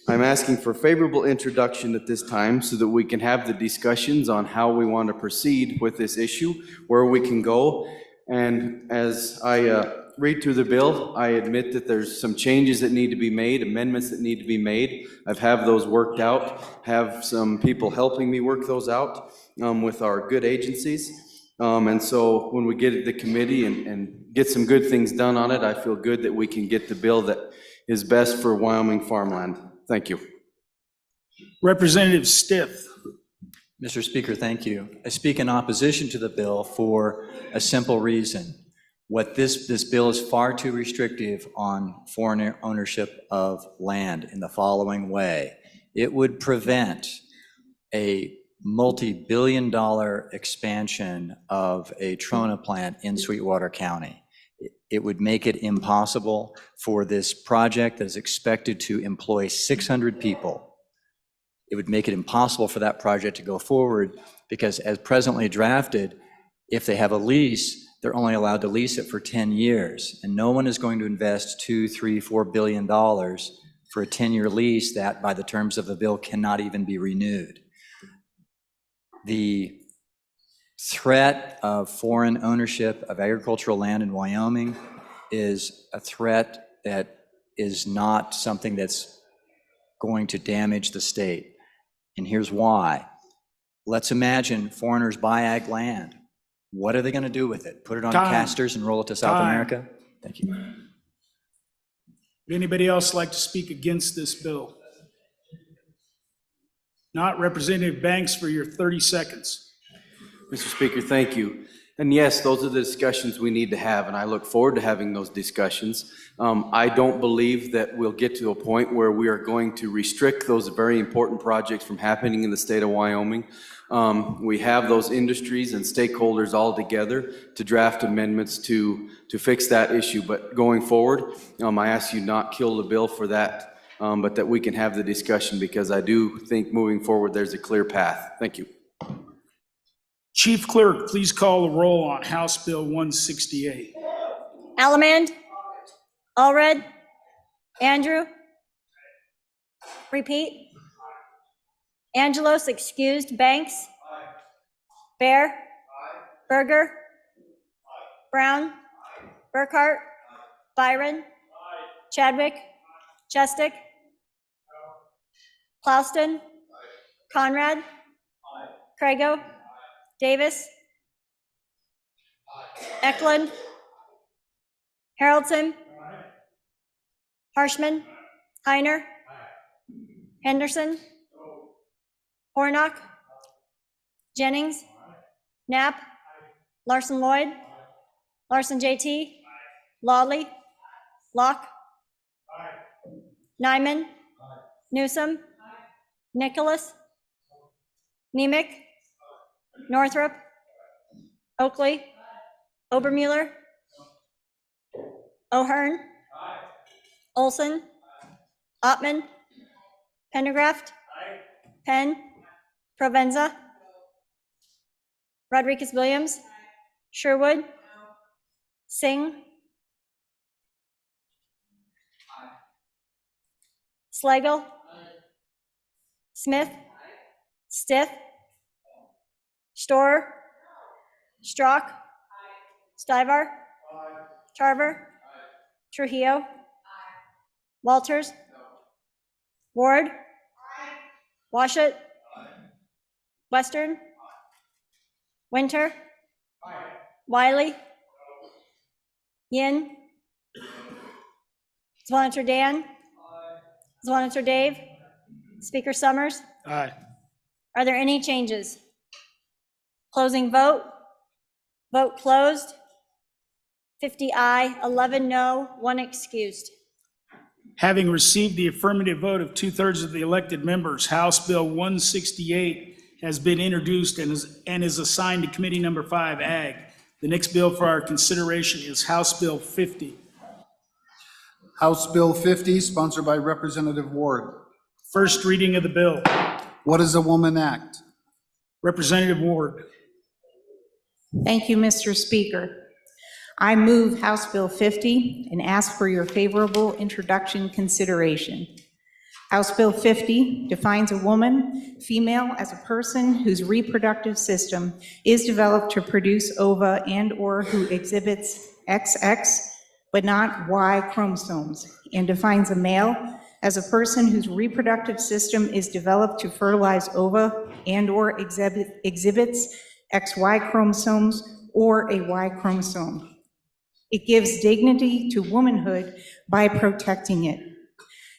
I'm asking for favorable introduction at this time so that we can have the discussions on how we want to proceed with this issue, where we can go. And as I read through the bill, I admit that there's some changes that need to be made, amendments that need to be made. I've have those worked out, have some people helping me work those out with our good agencies. And so when we get at the committee and get some good things done on it, I feel good that we can get the bill that is best for Wyoming farmland. Thank you. Representative Stiff. Mr. Speaker, thank you. I speak in opposition to the bill for a simple reason. This bill is far too restrictive on foreign ownership of land in the following way. It would prevent a multi-billion-dollar expansion of a Trona plant in Sweetwater County. It would make it impossible for this project that is expected to employ 600 people. It would make it impossible for that project to go forward because as presently drafted, if they have a lease, they're only allowed to lease it for 10 years. And no one is going to invest $2, $3, $4 billion for a 10-year lease that by the terms of the bill cannot even be renewed. The threat of foreign ownership of agricultural land in Wyoming is a threat that is not something that's going to damage the state. And here's why. Let's imagine foreigners buy ag land. What are they going to do with it? Put it on casters and roll it to South America? Thank you. Would anybody else like to speak against this bill? Not Representative Banks for your 30 seconds. Mr. Speaker, thank you. And yes, those are the discussions we need to have, and I look forward to having those discussions. I don't believe that we'll get to a point where we are going to restrict those very important projects from happening in the state of Wyoming. We have those industries and stakeholders all together to draft amendments to fix that issue. But going forward, I ask you not kill the bill for that, but that we can have the discussion, because I do think moving forward there's a clear path. Thank you. Chief Clerk, please call the roll on House Bill 168. Allemand? Allred? Andrew? Repeat. Angelos excused. Banks? Bear? Berger? Brown? Burkhart? Byron? Chadwick? Chestick? Plouston? Conrad? Crago? Davis? Eklund? Haroldson? Harshman? Heiner? Henderson? Hornock? Jennings? Knapp? Larson Lloyd? Larson JT? Lawley? Locke? Nyman? Newsom? Nicholas? Nemec? Northrup? Oakley? Obermuller? O'Hearn? Olson? Ottman? Pendergraft? Penn? Provenza? Rodriguez Williams? Sherwood? Singh? Slagle? Smith? Stith? Storer? Strzok? Stivar? Tarver? Trujillo? Walters? Ward? Washut? Western? Winter? Wiley? Yin? Swanitzer Dan? Swanitzer Dave? Speaker Summers? Aye. Are there any changes? Closing vote. Vote closed. 50 aye, 11 no, 1 excused. Having received the affirmative vote of 2/3 of the elected members, House Bill 168 has been introduced and is assigned to Committee Number 5, Ag. The next bill for our consideration is House Bill 50. House Bill 50, sponsored by Representative Ward. First reading of the bill. What is a Woman Act? Representative Ward. Thank you, Mr. Speaker. I move House Bill 50 and ask for your favorable introduction consideration. House Bill 50 defines a woman, female, as a person whose reproductive system is developed to produce ova and/or who exhibits XX but not Y chromosomes, and defines a male as a person whose reproductive system is developed to fertilize ova and/or exhibits XY chromosomes or a Y chromosome. It gives dignity to womanhood by protecting it.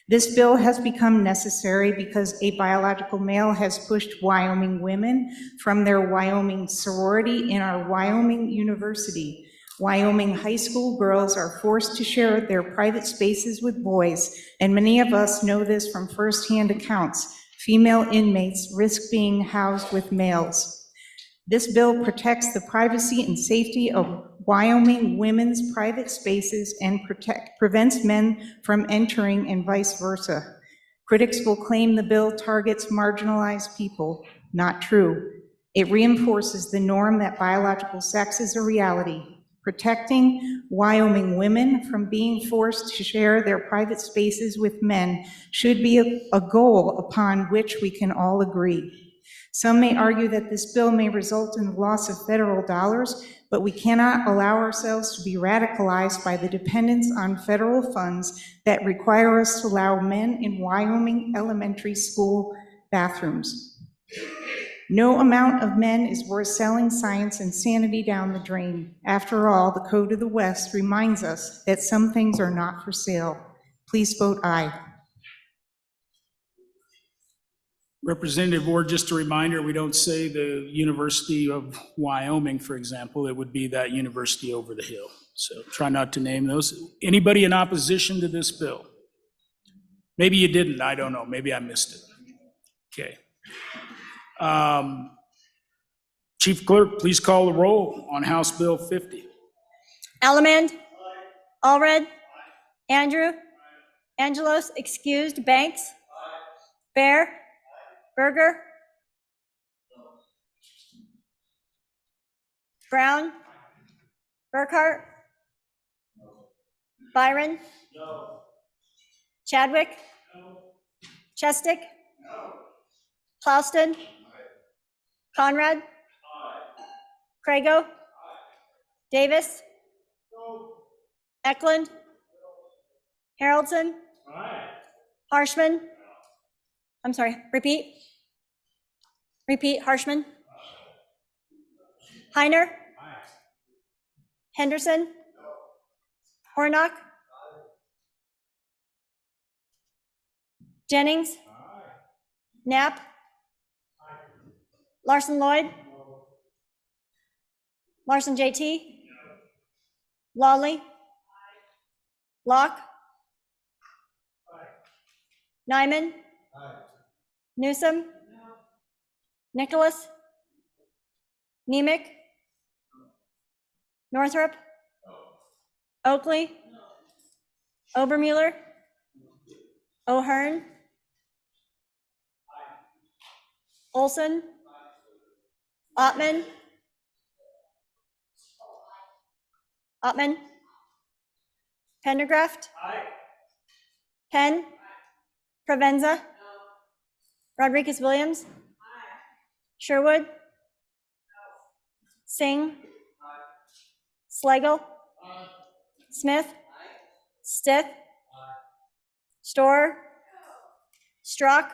This bill has become necessary because a biological male has pushed Wyoming women from their Wyoming sorority in our Wyoming University. Wyoming high school girls are forced to share their private spaces with boys, and many of us know this from firsthand accounts female inmates risk being housed with males. This bill protects the privacy and safety of Wyoming women's private spaces and prevents men from entering and vice versa. Critics will claim the bill targets marginalized people. Not true. It reinforces the norm that biological sex is a reality. Protecting Wyoming women from being forced to share their private spaces with men should be a goal upon which we can all agree. Some may argue that this bill may result in the loss of federal dollars, but we cannot allow ourselves to be radicalized by the dependence on federal funds that require us to allow men in Wyoming elementary school bathrooms. No amount of men is worth selling science and sanity down the drain. After all, the Code of the West reminds us that some things are not for sale. Please vote aye. Representative Ward, just a reminder, we don't say the University of Wyoming, for example. It would be that university over the hill. So try not to name those. Anybody in opposition to this bill? Maybe you didn't, I don't know. Maybe I missed it. Okay. Chief Clerk, please call the roll on House Bill 50. Elliman. Allred. Andrew. Angelos, excused. Banks. Bear. Berger. Brown. Burkhart. Byron. Chadwick. Chestick. Clouston. Conrad. Crago. Davis. Eklund. Haroldson. Harshman. I'm sorry, repeat. Repeat, Harshman. Heiner. Henderson. Hornock. Jennings. Knapp. Larson Lloyd. Larson JT. Lawley. Locke. Nyman. Newsom. Nicholas. Nemec. Northrup. Oakley. Obermuller. O'Hearn. Olson. Ottman. Ottman. Pendergraft. Penn. Provenza. Rodriguez Williams. Sherwood. Singh. Slagle. Smith. Stith. Storer. Strzok.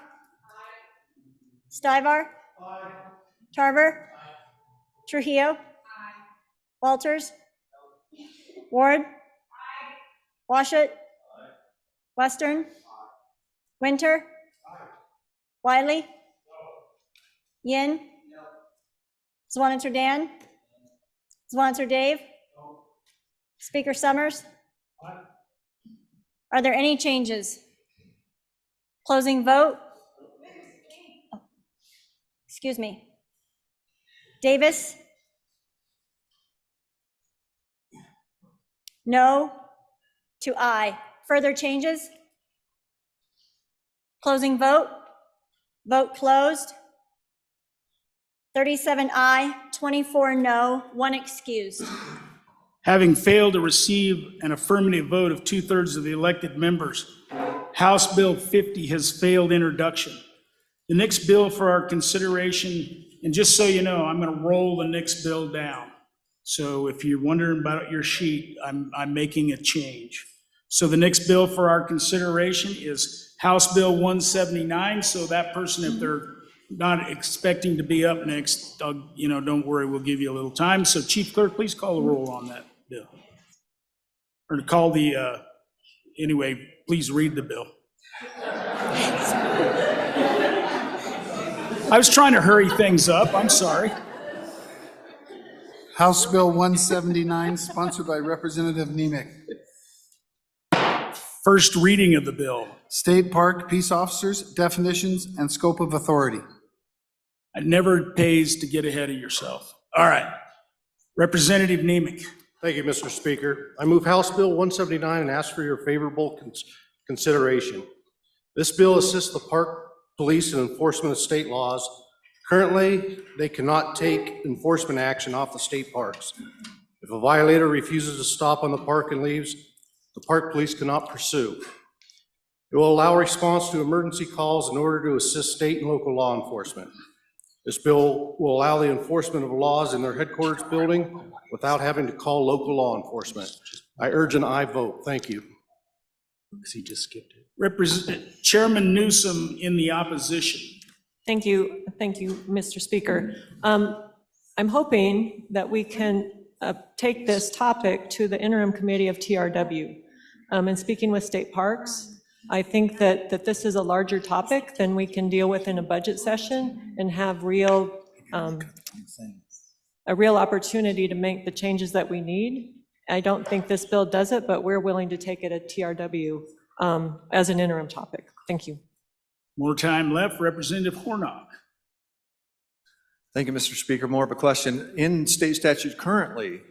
Stivar. Tarver. Trujillo. Walters. Ward. Washut. Western. Winter. Wiley. Yin. Zwaniter Dan. Zwaniter Dave. Speaker Summers. Are there any changes? Closing vote. Excuse me. Davis. No to aye. Further changes? Closing vote. Vote closed. 37 aye, 24 no, 1 excused. Having failed to receive an affirmative vote of 2/3 of the elected members, House Bill 50 has failed introduction. The next bill for our consideration, and just so you know, I'm going to roll the next bill down. So if you're wondering about your sheet, I'm making a change. So the next bill for our consideration is House Bill 179. So that person, if they're not expecting to be up next, don't worry, we'll give you a little time. So Chief Clerk, please call the roll on that bill. Or to call the, anyway, please read the bill. I was trying to hurry things up, I'm sorry. House Bill 179, sponsored by Representative Nemec. First reading of the bill, State Park Peace Officers, definitions, and scope of authority. It never pays to get ahead of yourself. All right. Representative Nemec. Thank you, Mr. Speaker. I move House Bill 179 and ask for your favorable consideration. This bill assists the park police in enforcement of state laws. Currently, they cannot take enforcement action off the state parks. If a violator refuses to stop on the park and leaves, the park police cannot pursue. It will allow response to emergency calls in order to assist state and local law enforcement. This bill will allow the enforcement of laws in their headquarters building without having to call local law enforcement. I urge an aye vote. Thank you. Because he just skipped it. Chairman Newsom in the opposition. Thank you, Mr. Speaker. I'm hoping that we can take this topic to the interim committee of TRW. And speaking with state parks, I think that this is a larger topic than we can deal with in a budget session and have a real opportunity to make the changes that we need. I don't think this bill does it, but we're willing to take it at TRW as an interim topic. Thank you. More time left. Representative Hornock. Thank you, Mr. Speaker. More of a question. In state statute currently,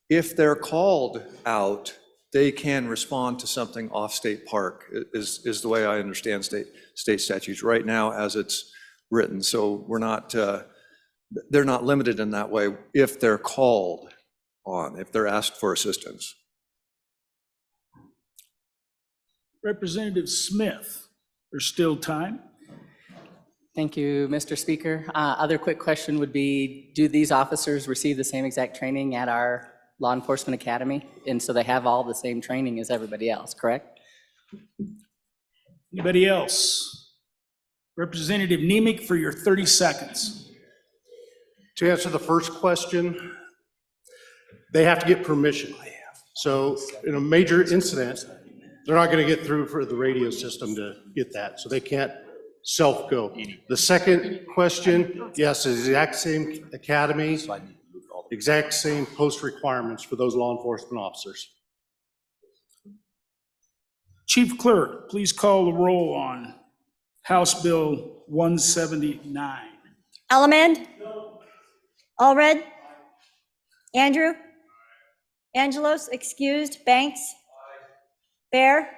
if they're called out, they can respond to something off state park, is the way I understand state statutes right now as it's written. So we're not, they're not limited in that way if they're called on, if they're asked for assistance. Representative Smith, there's still time. Thank you, Mr. Speaker. Other quick question would be, do these officers receive the same exact training at our law enforcement academy? And so they have all the same training as everybody else, correct? Anybody else? Representative Nemec for your 30 seconds. To answer the first question, they have to get permission. So in a major incident, they're not going to get through for the radio system to get that. So they can't self-go. The second question, yes, it's the exact same academy, exact same post requirements for those law enforcement officers. Chief Clerk, please call the roll on House Bill 179. Elliman? Allred? Andrew? Angelos, excused. Banks? Bear?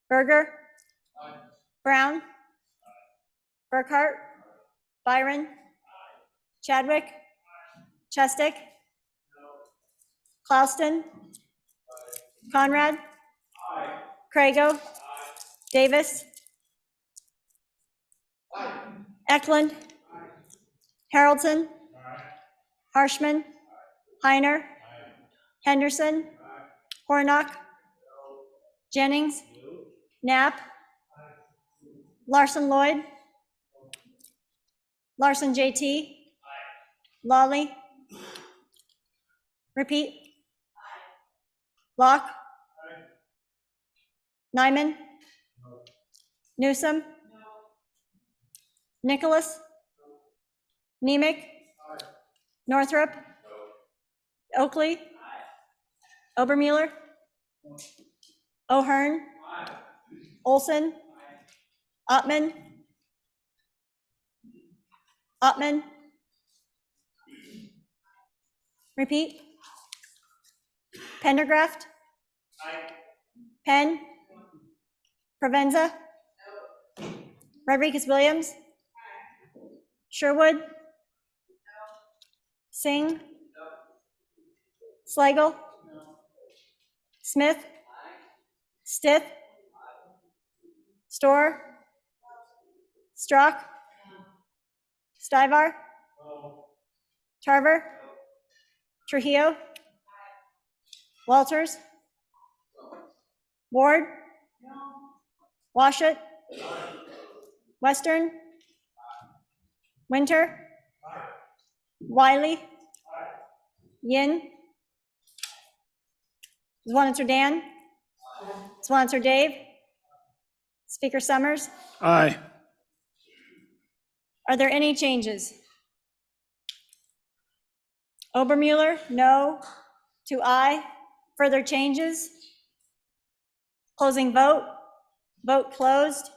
Berger? Brown? Burkhart? Byron? Chadwick? Chestick? Klauston? Conrad? Crago? Davis? Eklund? Haroldson? Harshman? Heiner? Henderson? Hornock? Jennings? Knapp? Larson Lloyd? Larson JT? Lawley? Repeat. Locke? Nyman? Newsom? Nicholas? Nemec? Northrup? Oakley? Obermuller? O'Hearn? Olson? Ottman? Ottman? Repeat. Pendergraft? Penn? Provenza? Rodriguez Williams? Sherwood? Singh? Slagle? Smith? Stith? Storr? Strzok? Stivar? Tarver? Trujillo? Walters? Ward? Washut? Western? Winter? Wiley? Yin? Swanitzer Dan? Swanitzer Dave? Speaker Summers? Aye. Are there any changes? Obermuller, no to aye. Further changes? Closing vote. Vote closed.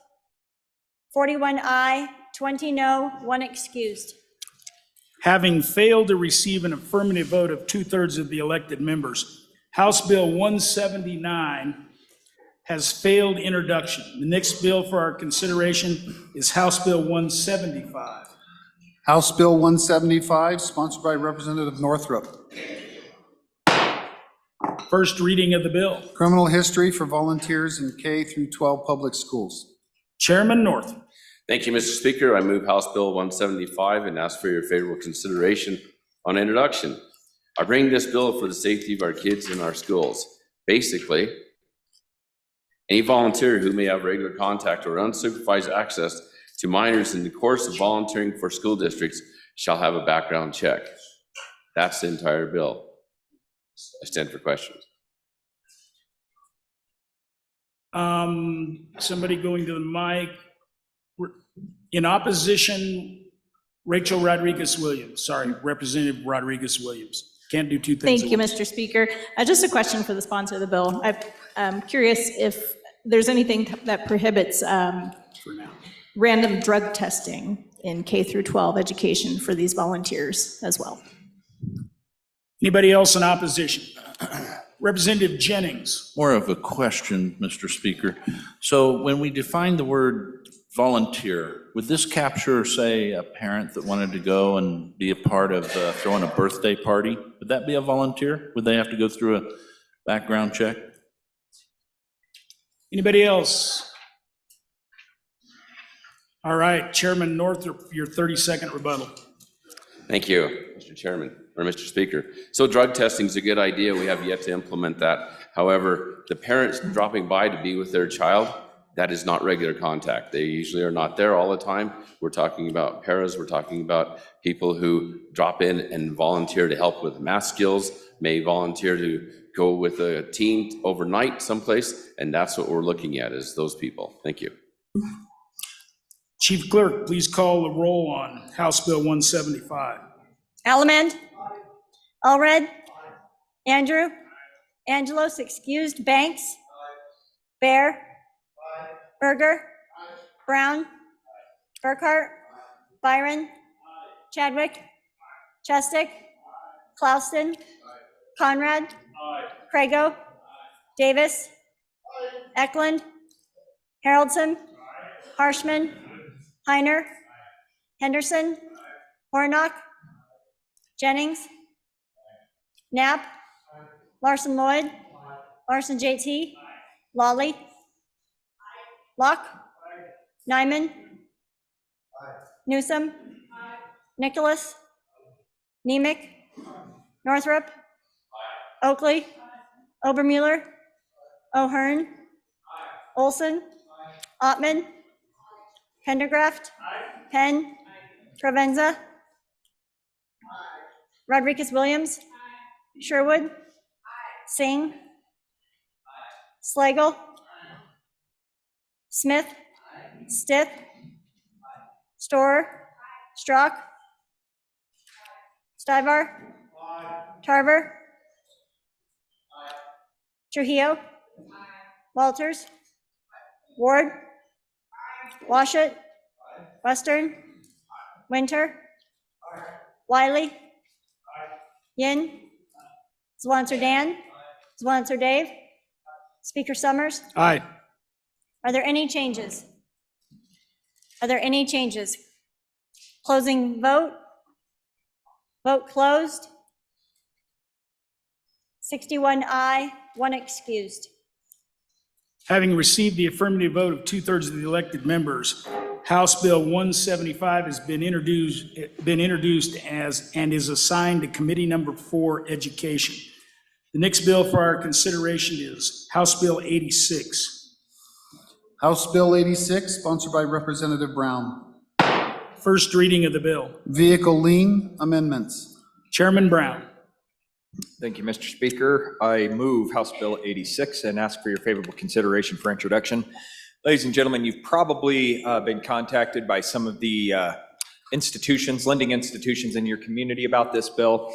41 aye, 20 no, 1 excused. Having failed to receive an affirmative vote of 2/3 of the elected members, House Bill 179 has failed introduction. The next bill for our consideration is House Bill 175. House Bill 175, sponsored by Representative Northrup. First reading of the bill. Criminal history for volunteers in K through 12 public schools. Chairman North. Thank you, Mr. Speaker. I move House Bill 175 and ask for your favorable consideration on introduction. I bring this bill for the safety of our kids in our schools. Basically, any volunteer who may have regular contact or unsupervised access to minors in the course of volunteering for school districts shall have a background check. That's the entire bill. I stand for questions. Somebody going to the mic. In opposition, Rachel Rodriguez-Williams. Sorry, Representative Rodriguez-Williams. Can't do two things. Thank you, Mr. Speaker. Just a question for the sponsor of the bill. I'm curious if there's anything that prohibits random drug testing in K through 12 education for these volunteers as well. Anybody else in opposition? Representative Jennings. More of a question, Mr. Speaker. So when we define the word volunteer, would this capture, say, a parent that wanted to go and be a part of throwing a birthday party? Would that be a volunteer? Would they have to go through a background check? Anybody else? All right, Chairman Northrop, your 30-second rebuttal. Thank you, Mr. Chairman, or Mr. Speaker. So drug testing is a good idea. We have yet to implement that. However, the parents dropping by to be with their child, that is not regular contact. They usually are not there all the time. We're talking about paras, we're talking about people who drop in and volunteer to help with math skills, may volunteer to go with a team overnight someplace, and that's what we're looking at, is those people. Thank you. Chief Clerk, please call the roll on House Bill 175. Allemand. Allred. Andrew. Angelos excused. Banks. Bear. Berger. Brown. Burkhart. Byron. Chadwick. Chestick. Clauston. Conrad. Crago. Davis. Eklund. Haroldson. Harshman. Heiner. Henderson. Hornock. Jennings. Knapp. Larson Lloyd. Larson JT. Lawley. Locke. Nyman. Newsom. Nicholas. Nemec. Northrup. Oakley. Obermueller. O'Hearn. Olson. Ottman. Pendergraft. Penn. Provenza. Rodriguez-Williams. Sherwood. Singh. Slagle. Smith. Stith. Storer. Strzok. Stivar. Tarver. Trujillo. Walters. Ward. Washut. Western. Winter. Wiley. Yin. Zwanzer Dan. Zwanzer Dave. Speaker Summers. Aye. Are there any changes? Are there any changes? Closing vote. Vote closed. 61 aye, 1 excused. Having received the affirmative vote of 2/3 of the elected members, House Bill 175 has been introduced as and is assigned to Committee Number 4, Education. The next bill for our consideration is House Bill 86. House Bill 86, sponsored by Representative Brown. First reading of the bill. Vehicle lien amendments. Chairman Brown. Thank you, Mr. Speaker. I move House Bill 86 and ask for your favorable consideration for introduction. Ladies and gentlemen, you've probably been contacted by some of the institutions, lending institutions in your community about this bill.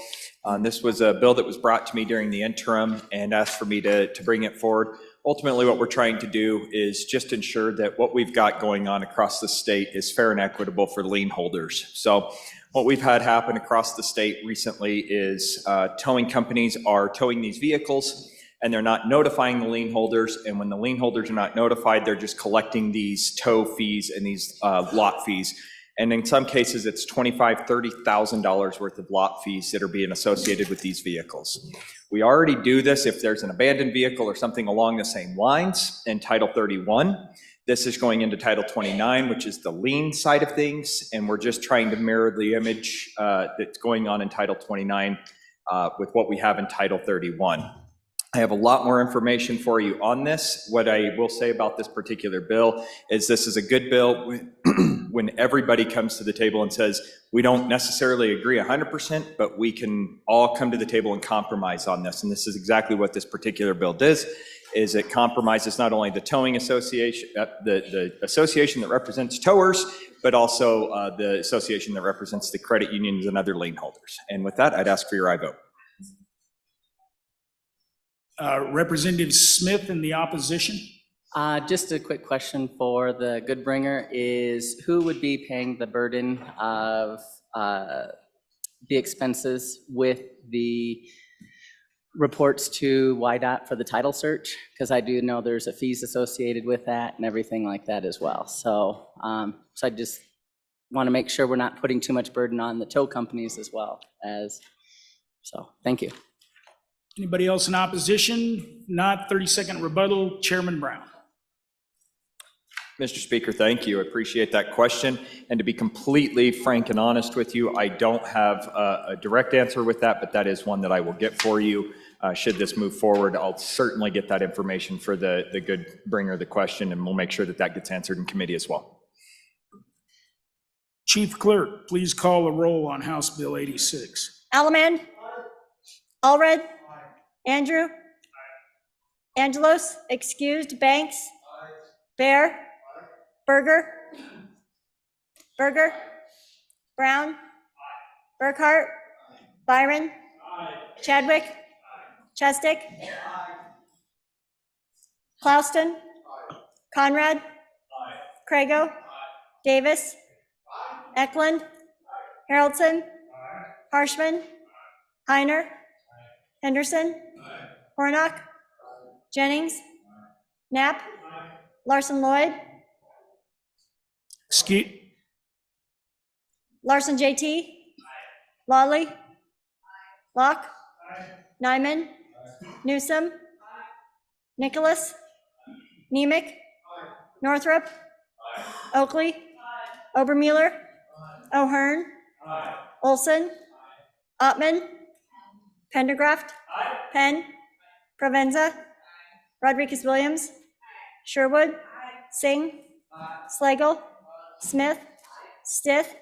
This was a bill that was brought to me during the interim and asked for me to bring it forward. Ultimately, what we're trying to do is just ensure that what we've got going on across the state is fair and equitable for lien holders. So what we've had happen across the state recently is towing companies are towing these vehicles and they're not notifying the lien holders. And when the lien holders are not notified, they're just collecting these tow fees and these lot fees. And in some cases, it's $25,000, $30,000 worth of lot fees that are being associated with these vehicles. We already do this if there's an abandoned vehicle or something along the same lines in Title 31. This is going into Title 29, which is the lien side of things, and we're just trying to mirror the image that's going on in Title 29 with what we have in Title 31. I have a lot more information for you on this. What I will say about this particular bill is this is a good bill when everybody comes to the table and says, we don't necessarily agree 100%, but we can all come to the table and compromise on this. And this is exactly what this particular bill does, is it compromises not only the towing association, the association that represents towers, but also the association that represents the credit unions and other lien holders. And with that, I'd ask for your aye vote. Representative Smith in the opposition. Just a quick question for the good bringer is who would be paying the burden of the expenses with the reports to YDOT for the title search? Because I do know there's a fees associated with that and everything like that as well. So, I just want to make sure we're not putting too much burden on the tow companies as well as, so thank you. Anybody else in opposition? Not 30-second rebuttal. Chairman Brown. Mr. Speaker, thank you. I appreciate that question. And to be completely frank and honest with you, I don't have a direct answer with that, but that is one that I will get for you. Should this move forward, I'll certainly get that information for the good bringer of the question, and we'll make sure that that gets answered in committee as well. Chief Clerk, please call a roll on House Bill 86. Alaman. Allred. Andrew. Angelos, excused. Banks. Bear. Berger. Berger. Brown. Burkhart. Byron. Chadwick. Chestic. Klauston. Conrad. Crago. Davis. Eklund. Haroldson. Harshman. Heiner. Henderson. Hornock. Jennings. Knapp. Larson Lloyd. Larson JT. Lawley. Locke. Nyman. Newsom. Nicholas. Nemec. Northrup. Oakley. Obermueller. O'Hearn. Olson. Ottman. Pendergraft. Penn. Provenza. Rodriguez-Williams. Sherwood. Singh. Slagle. Smith. Stith.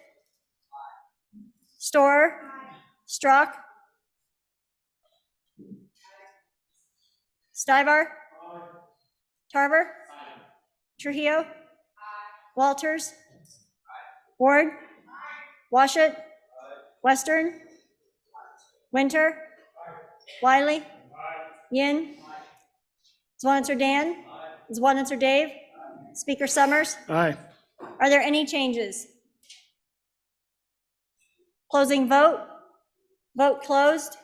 Storer. Strock. Stivar. Tarver. Trujillo. Walters. Ward. Washut. Western. Winter. Wiley. Yin. Zwanitzer Dan. Zwanitzer Dave. Speaker Summers. Aye. Are there any changes? Closing vote. Vote closed.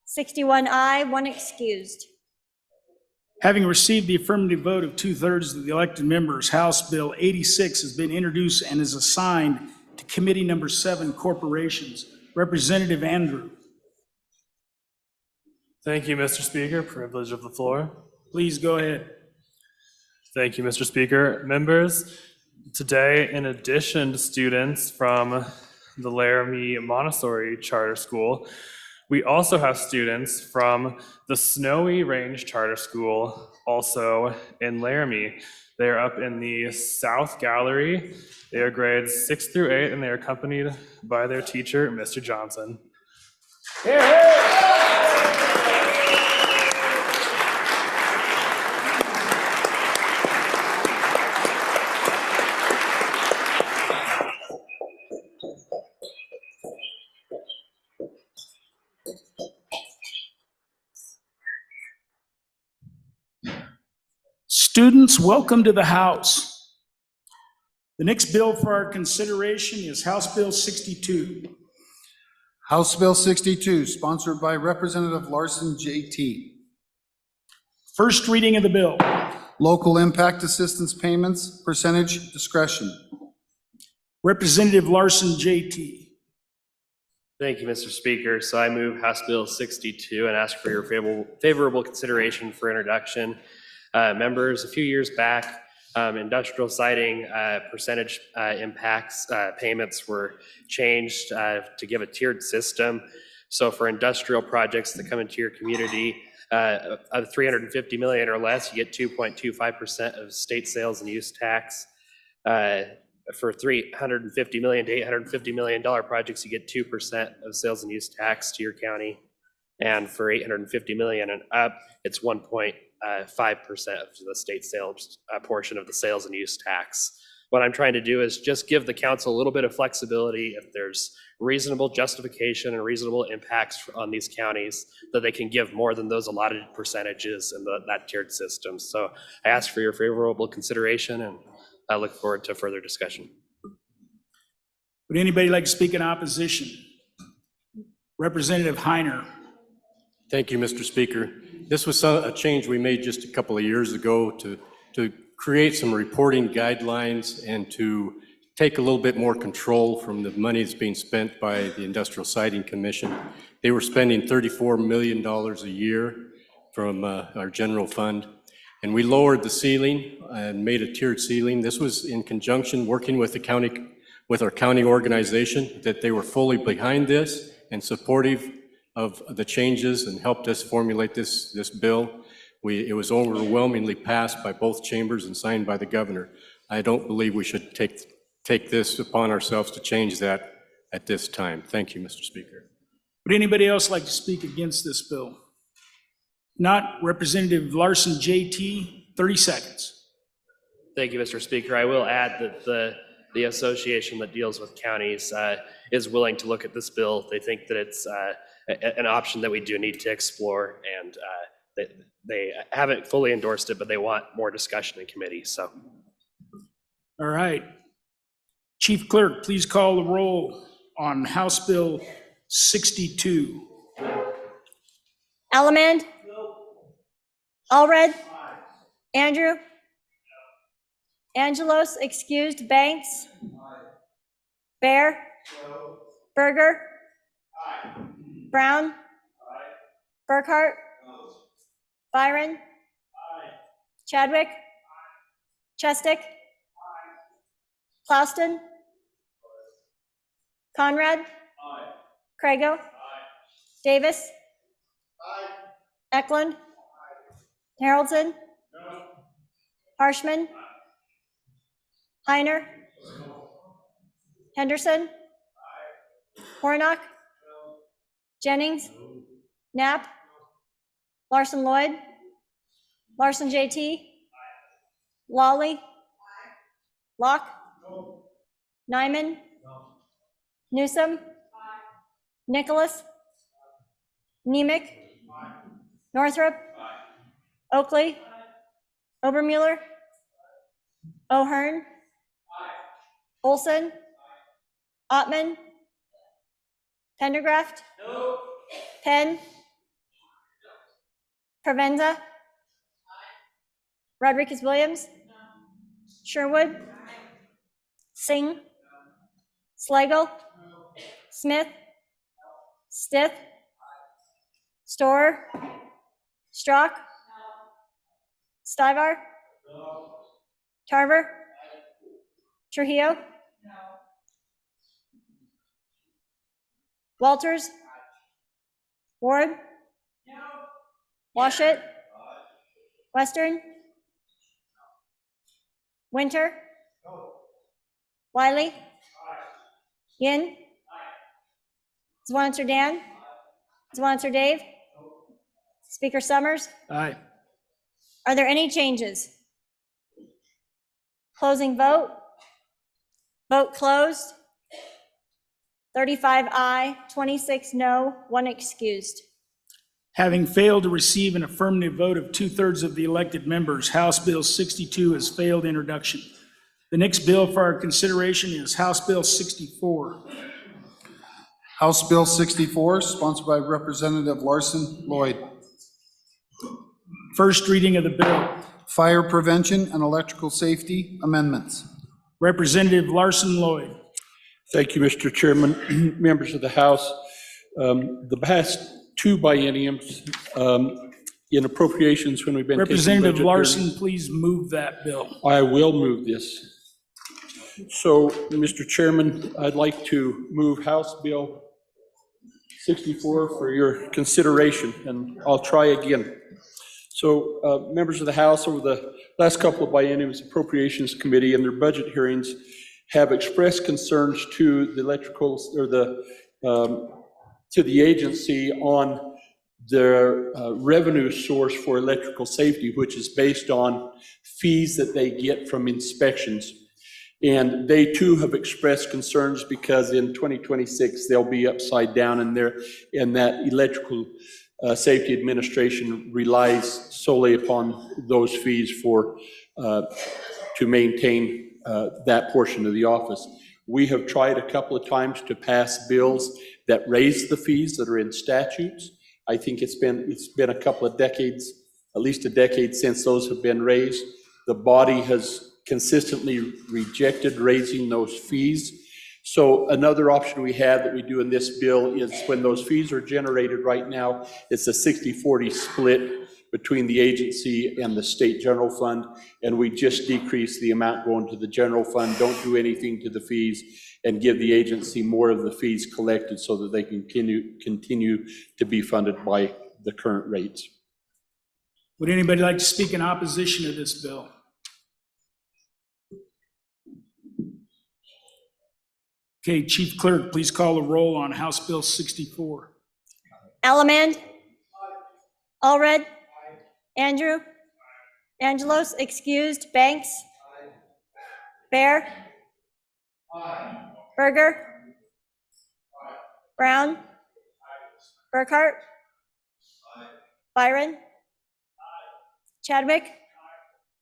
61 aye, 1 excused. Having received the affirmative vote of 2/3 of the elected members, House Bill 86 has been introduced and is assigned to Committee Number 7, Corporations. Representative Andrew. Thank you, Mr. Speaker. Privilege of the floor. Please go ahead. Thank you, Mr. Speaker. Members, today, in addition to students from the Laramie Montessori Charter School, we also have students from the Snowy Range Charter School, also in Laramie. They are up in the South Gallery. They are grades 6 through 8, and they are accompanied by their teacher, Mr. Johnson. Students, welcome to the House. The next bill for our consideration is House Bill 62. House Bill 62, sponsored by Representative Larson JT. First reading of the bill. Local impact assistance payments, percentage discretion. Representative Larson JT. Thank you, Mr. Speaker. So I move House Bill 62 and ask for your favorable consideration for introduction. Members, a few years back, industrial siding percentage impacts payments were changed to give a tiered system. So for industrial projects that come into your community, of 350 million or less, you get 2.25% of state sales and use tax. For 350 million to $850 million projects, you get 2% of sales and use tax to your county. And for 850 million and up, it's 1.5% of the state sales portion of the sales and use tax. What I'm trying to do is just give the council a little bit of flexibility if there's reasonable justification and reasonable impacts on these counties, that they can give more than those allotted percentages in that tiered system. So I ask for your favorable consideration, and I look forward to further discussion. Would anybody like to speak in opposition? Representative Heiner. Thank you, Mr. Speaker. This was a change we made just a couple of years ago to create some reporting guidelines and to take a little bit more control from the money that's being spent by the Industrial Siding Commission. They were spending $34 million a year from our general fund, and we lowered the ceiling and made a tiered ceiling. This was in conjunction working with the county, with our county organization, that they were fully behind this and supportive of the changes and helped us formulate this bill. It was overwhelmingly passed by both chambers and signed by the governor. I don't believe we should take this upon ourselves to change that at this time. Thank you, Mr. Speaker. Would anybody else like to speak against this bill? Not. Representative Larson JT, 30 seconds. Thank you, Mr. Speaker. I will add that the association that deals with counties is willing to look at this bill. They think that it's an option that we do need to explore, and they haven't fully endorsed it, but they want more discussion in committee. So, all right. Chief Clerk, please call the roll on House Bill 62. Elliman? Allred? Andrew? Angelos, excused. Banks? Bear? Berger? Brown? Burkhart? Byron? Chadwick? Chestick? Clauston? Conrad? Crago? Davis? Eklund? Haroldson? Harshman? Heiner? Henderson? Hornock? Jennings? Knapp? Larson Lloyd? Larson JT? Lawley? Locke? Nyman? Newsom? Nicholas? Nemec? Northrup? Oakley? Obermuller? O'Hearn? Olson? Ottman? Pendergraft? Penn? Provenza? Rodriguez Williams? Sherwood? Singh? Slagle? Smith? Stith? Storer? Strock? Stivar? Tarver? Trujillo? Walters? Ward? Washut? Western? Winter? Wiley? Yin? Zwanzer Dan? Zwanzer Dave? Speaker Summers? Aye. Are there any changes? Closing vote. Vote closed. 35 aye, 26 no, 1 excused. Having failed to receive an affirmative vote of 2/3 of the elected members, House Bill 62 has failed introduction. The next bill for our consideration is House Bill 64. House Bill 64, sponsored by Representative Larson Lloyd. First reading of the bill. Fire prevention and electrical safety amendments. Representative Larson Lloyd. Thank you, Mr. Chairman, members of the House. The past two bienniums in appropriations when we've been taking Representative budget Larson, hearings- please move that bill. I will move this. So, Mr. Chairman, I'd like to move House Bill 64 for your consideration, and I'll try again. So, members of the House, over the last couple of bienniums, Appropriations Committee and their budget hearings have expressed concerns to the electrical, or to the agency on their revenue source for electrical safety, which is based on fees that they get from inspections. And they too have expressed concerns because in 2026, they'll be upside down in there, and that electrical safety administration relies solely upon those fees for, to maintain that portion of the office. We have tried a couple of times to pass bills that raise the fees that are in statutes. I think it's been a couple of decades, at least a decade since those have been raised. The body has consistently rejected raising those fees. So another option we have that we do in this bill is when those fees are generated right now, it's a 60-40 split between the agency and the state general fund, and we just decrease the amount going to the general fund, don't do anything to the fees, and give the agency more of the fees collected so that they can continue to be funded by the current rates. Would anybody like to speak in opposition to this bill? Okay, Chief Clerk, please call the roll on House Bill 64. Ellement. Allred. Andrew. Angelos, excused. Banks. Bear. Berger. Brown. Burkhart. Byron. Chadwick.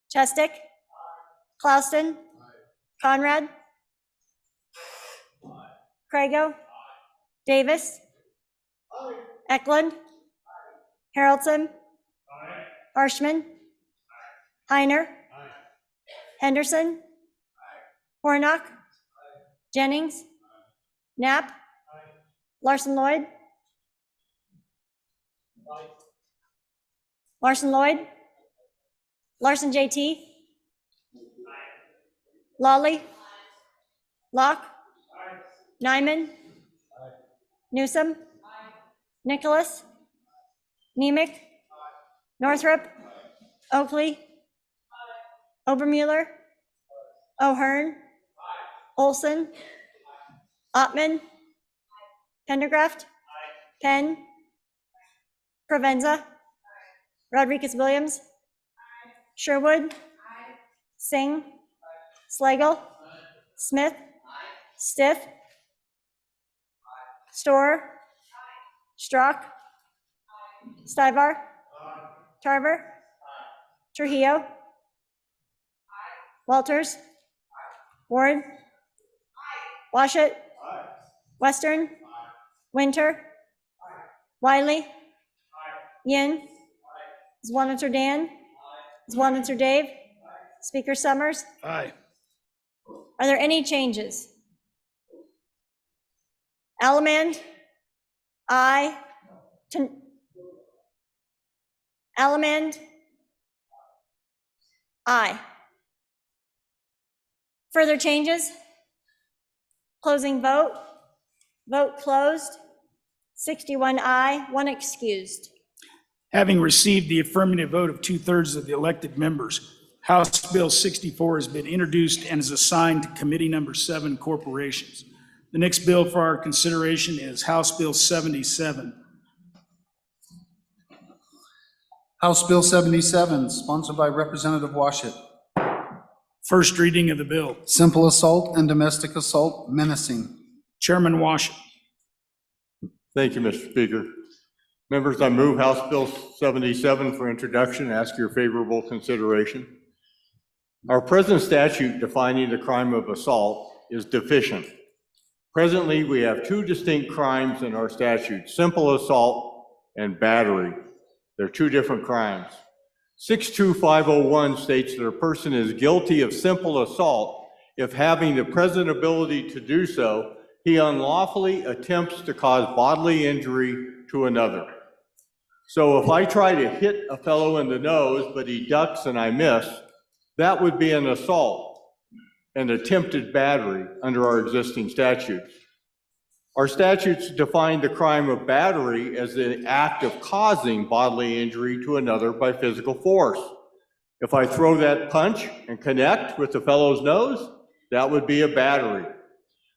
Chestick. Clausen. Conrad. Crago. Davis. Eklund. Haroldson. Harshman. Heiner. Henderson. Hornock. Jennings. Knapp. Larson Lloyd. Larson Lloyd. Larson JT. Lawley. Locke. Nyman. Newsom. Nicholas. Nemec. Northrop. Oakley. Obermuller. O'Hearn. Olson. Ottman. Pendergraft. Penn. Provenza. Rodriguez-Williams. Sherwood. Singh. Slagle. Smith. Stiff. Storer. Strzok. Stivar. Tarver. Trujillo. Walters. Ward. Washut. Western. Winter. Wiley. Yin. Zwaniter Dan. Zwaniter Dave. Speaker Summers. Aye. Are there any changes? Allemand. Aye. Allemand. Aye. Further changes? Closing vote. Vote closed. 61 aye, 1 excused. Having received the affirmative vote of 2/3 of the elected members, House Bill 64 has been introduced and is assigned to Committee Number 7, Corporations. The next bill for our consideration is House Bill 77. House Bill 77, sponsored by Representative Washut. First reading of the bill. Simple assault and domestic assault menacing. Chairman Washut. Thank you, Mr. Speaker. Members, I move House Bill 77 for introduction and ask for your favorable consideration. Our present statute defining the crime of assault is deficient. Presently, we have two distinct crimes in our statute, simple assault and battery. They're two different crimes. 62501 states that a person is guilty of simple assault if, having the present ability to do so, he unlawfully attempts to cause bodily injury to another. So if I try to hit a fellow in the nose, but he ducks and I miss, that would be an assault, an attempted battery under our existing statutes. Our statutes define the crime of battery as the act of causing bodily injury to another by physical force. If I throw that punch and connect with the fellow's nose, that would be a battery.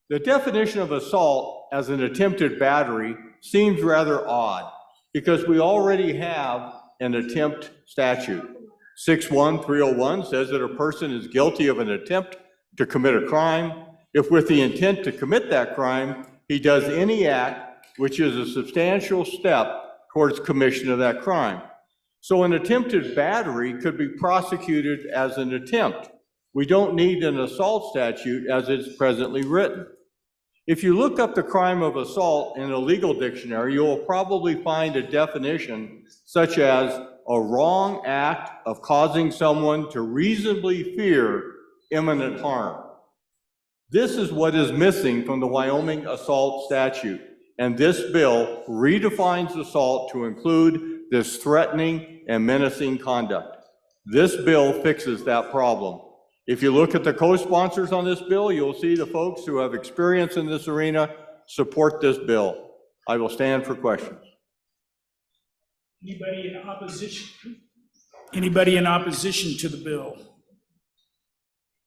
The definition of assault as an attempted battery seems rather odd because we already have an attempt statute. 61301 says that a person is guilty of an attempt to commit a crime if, with the intent to commit that crime, he does any act which is a substantial step towards commission of that crime. So an attempted battery could be prosecuted as an attempt. We don't need an assault statute as it's presently written. If you look up the crime of assault in a legal dictionary, you'll probably find a definition such as a wrong act of causing someone to reasonably fear imminent harm. This is what is missing from the Wyoming assault statute, and this bill redefines assault to include this threatening and menacing conduct. This bill fixes that problem. If you look at the co-sponsors on this bill, you'll see the folks who have experience in this arena support this bill. I will stand for questions. Anybody in opposition? Anybody in opposition to the bill?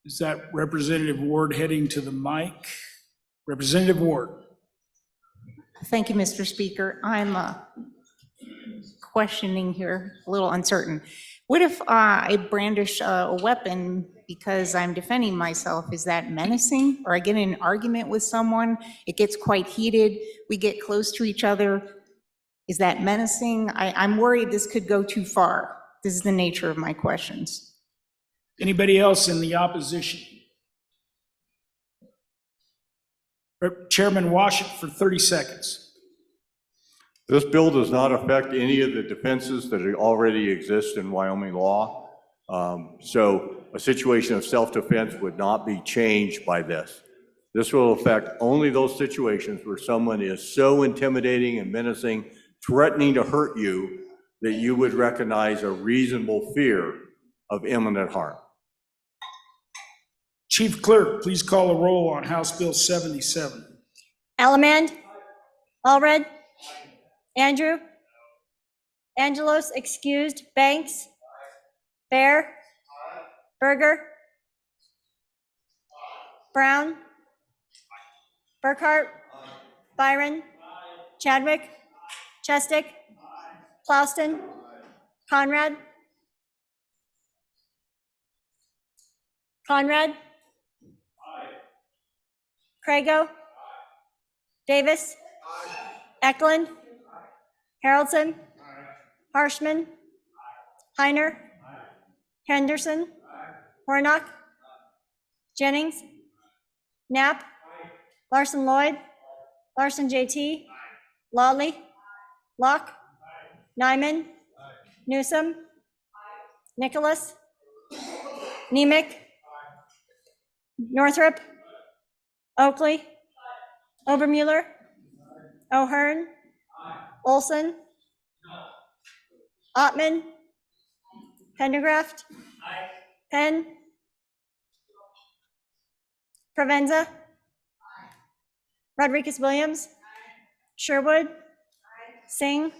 Is that Representative Ward heading to the mic? Representative Ward. Thank you, Mr. Speaker. I'm questioning here, a little uncertain. What if I brandish a weapon because I'm defending myself? Is that menacing? Or I get in an argument with someone, it gets quite heated, we get close to each other. Is that menacing? I'm worried this could go too far. This is the nature of my questions. Anybody else in the opposition? Chairman Washit for 30 seconds. This bill does not affect any of the defenses that already exist in Wyoming law. So a situation of self-defense would not be changed by this. This will affect only those situations where someone is so intimidating and menacing, threatening to hurt you, that you would recognize a reasonable fear of imminent harm. Chief Clerk, please call a roll on House Bill 77. Allemand, Allred, Andrew, Angelos excused, Banks, Bear, Berger, Brown, Burkhart, Byron, Chadwick, Chestick, Plouston, Conrad, Crago, Davis, Eklund, Haroldson, Harshman, Heiner, Henderson, Hornock, Jennings, Knapp, Larson Lloyd, Larson JT, Lawley, Locke, Nyman, Newsom, Nicholas, Nemec, Northrop, Oakley, Obermuller, O'Hearn, Olson, Ottman, Pendergraft, Penn, Provenza, Rodriguez-Williams, Sherwood, Singh,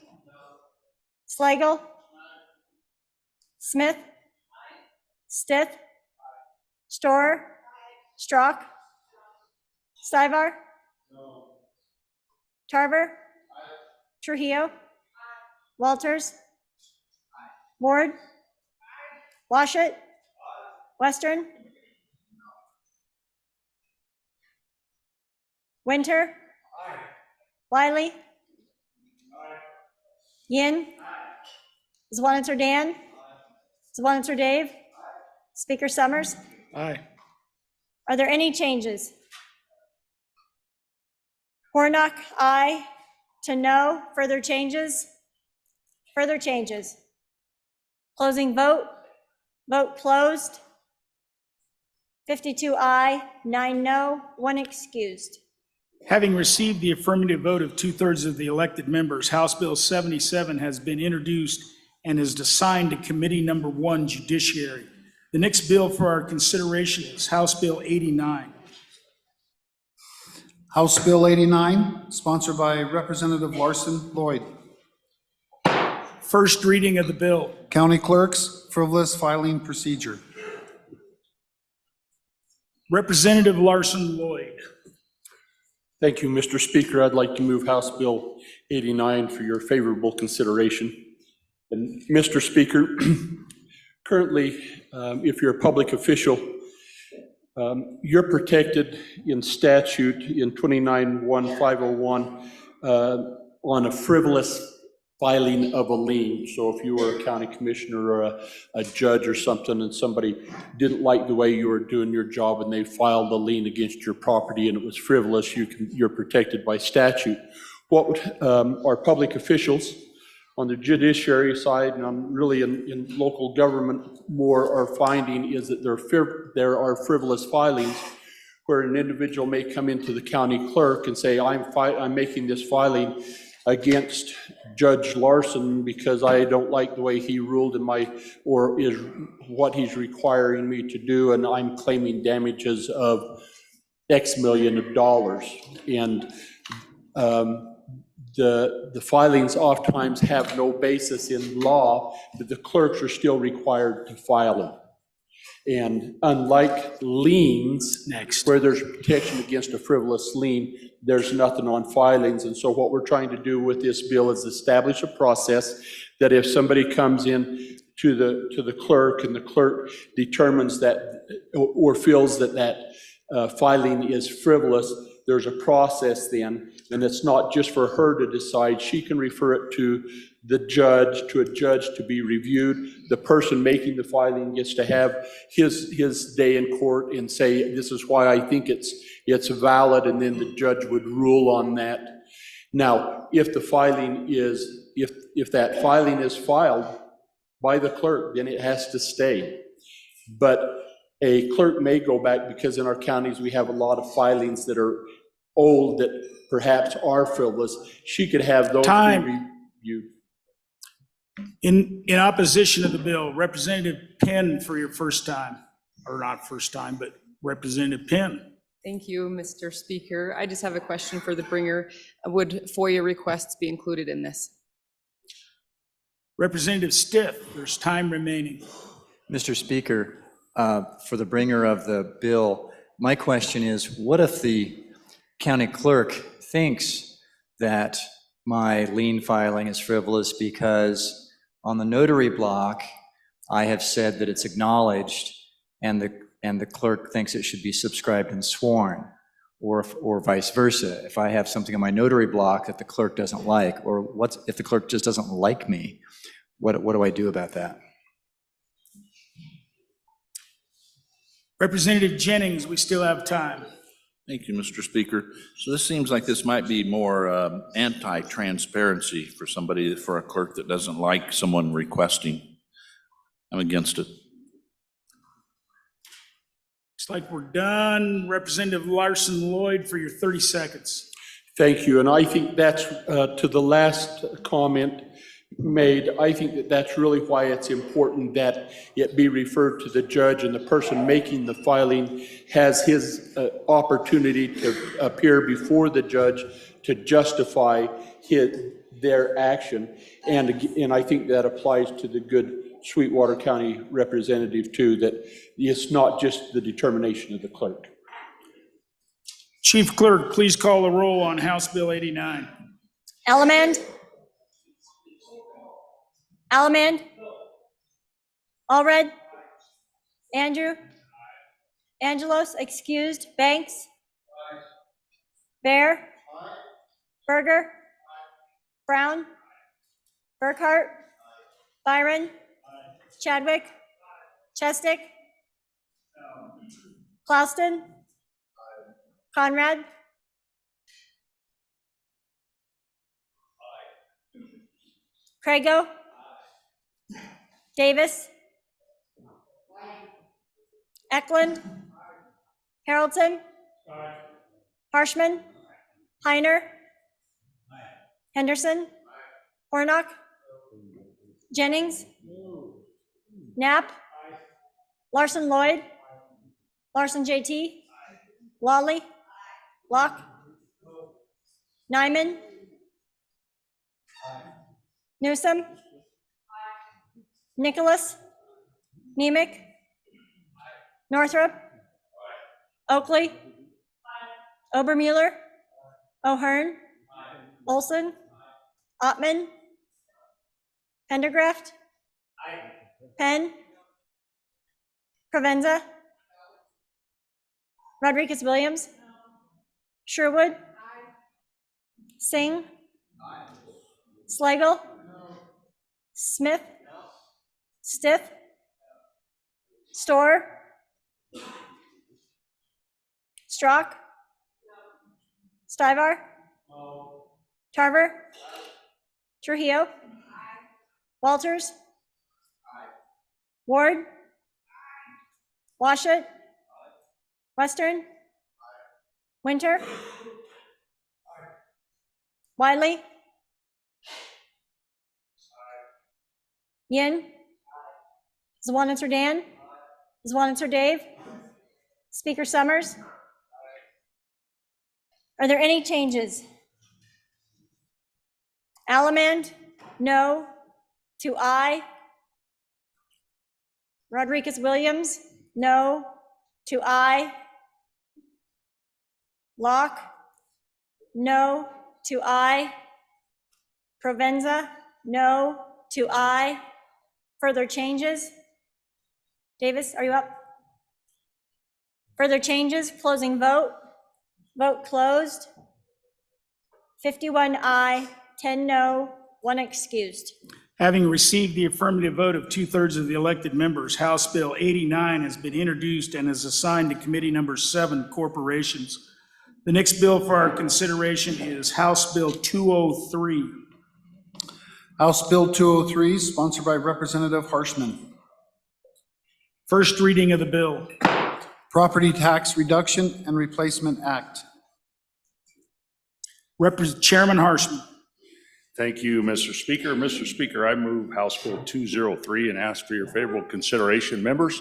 Slagle, Smith, Stith, Storer, Strock, Stivar, Tarver, Trujillo, Walters, Ward, Washit, Western, Winter, Wiley, Yin? Zwaniter Dan? Zwaniter Dave? Speaker Summers? Aye. Are there any changes? Hornock, aye. To no, further changes? Further changes. Closing vote. Vote closed. 52 aye, 9 no, 1 excused. Having received the affirmative vote of 2/3 of the elected members, House Bill 77 has been introduced and is assigned to Committee Number 1, Judiciary. The next bill for our consideration is House Bill 89. House Bill 89, sponsored by Representative Larson Lloyd. First reading of the bill. County Clerk's frivolous filing procedure. Representative Larson Lloyd. Thank you, Mr. Speaker. I'd like to move House Bill 89 for your favorable consideration. And Mr. Speaker, currently, if you're a public official, you're protected in statute in 29-1501 on a frivolous filing of a lien. So if you were a county commissioner or a judge or something and somebody didn't like the way you were doing your job and they filed a lien against your property and it was frivolous, you're protected by statute. What our public officials on the judiciary side and on really in local government more are finding is that there are frivolous filings where an individual may come into the county clerk and say, I'm making this filing against Judge Larson because I don't like the way he ruled or is what he's requiring me to do, and I'm claiming damages of X million of dollars. And the filings oftentimes have no basis in law, but the clerks are still required to file them. And unlike liens, where there's protection against a frivolous lien, there's nothing on filings. And so what we're trying to do with this bill is establish a process that if somebody comes in to the clerk and the clerk determines that or feels that filing is frivolous, there's a process then, and it's not just for her to decide. She can refer it to a judge to be reviewed. The person making the filing gets to have his day in court and say, this is why I think it's valid, and then the judge would rule on that. Now, if that filing is filed by the clerk, then it has to stay. But a clerk may go back, because in our counties we have a lot of filings that are old that perhaps are frivolous. She could have those Time. reviewed. In opposition to the bill, Representative Penn for your first time, or not first time, but Representative Penn. Thank you, Mr. Speaker. I just have a question for the bringer. Would FOIA requests be included in this? Representative Stiff, there's time remaining. Mr. Speaker, for the bringer of the bill, my question is, what if the county clerk thinks that my lien filing is frivolous because on the notary block, I have said that it's acknowledged and the clerk thinks it should be subscribed and sworn, or vice versa. If I have something on my notary block that the clerk doesn't like, or if the clerk just doesn't like me, what do I do about that? Representative Jennings, we still have time. Thank you, Mr. Speaker. So this seems like this might be more anti-transparency for a clerk that doesn't like someone requesting. I'm against it. Looks like we're done. Representative Larson Lloyd for your 30 seconds. Thank you, and I think that's, to the last comment made, I think that's really why it's important that it be referred to the judge, and the person making the filing has his opportunity to appear before the judge to justify their action. And I think that applies to the good Sweetwater County representative too, that it's not just the determination of the clerk. Chief Clerk, please call the roll on House Bill 89. Elliman? Elliman? Allred? Andrew? Angelos, excused. Banks? Bear? Berger? Brown? Burkhart, Byron, Chadwick, Chestick, Clauston, Conrad, Crago, Davis, Eklund, Haroldson, Harshman, Heiner, Henderson, Hornock, Jennings, Knapp, Larson Lloyd, Larson JT, Lawley, Locke, Nyman, Newsom, Nicholas, Nemec, Northrop, Oakley, Obermueller, O'Hearn, Olson, Ottman, Pendergraft, Penn, Provenza, Rodriguez Williams, Sherwood, Singh, Slagle, Smith, Stith, Storr, Strock, Stivar, Tarver, Trujillo, Walters, Ward, Washut, Western, Winter, Wiley, Yin, Zwanitzer Dan, Zwanitzer Dave, Speaker Summers. Are there any changes? Alamand, no to aye. Rodriguez Williams, no to aye. Locke, no to aye. Provenza, no to aye. Further changes? Davis, are you up? Further changes, closing vote. Vote closed. 51 aye, 10 no, 1 excused. Having received the affirmative vote of 2/3 of the elected members, House Bill 89 has been introduced and is assigned to Committee Number 7, Corporations. The next bill for our consideration is House Bill 203. House Bill 203, sponsored by Representative Harshman. First reading of the bill. Property Tax Reduction and Replacement Act. Chairman Harshman. Thank you, Mr. Speaker. Mr. Speaker, I move House Bill 203 and ask for your favorable consideration. Members,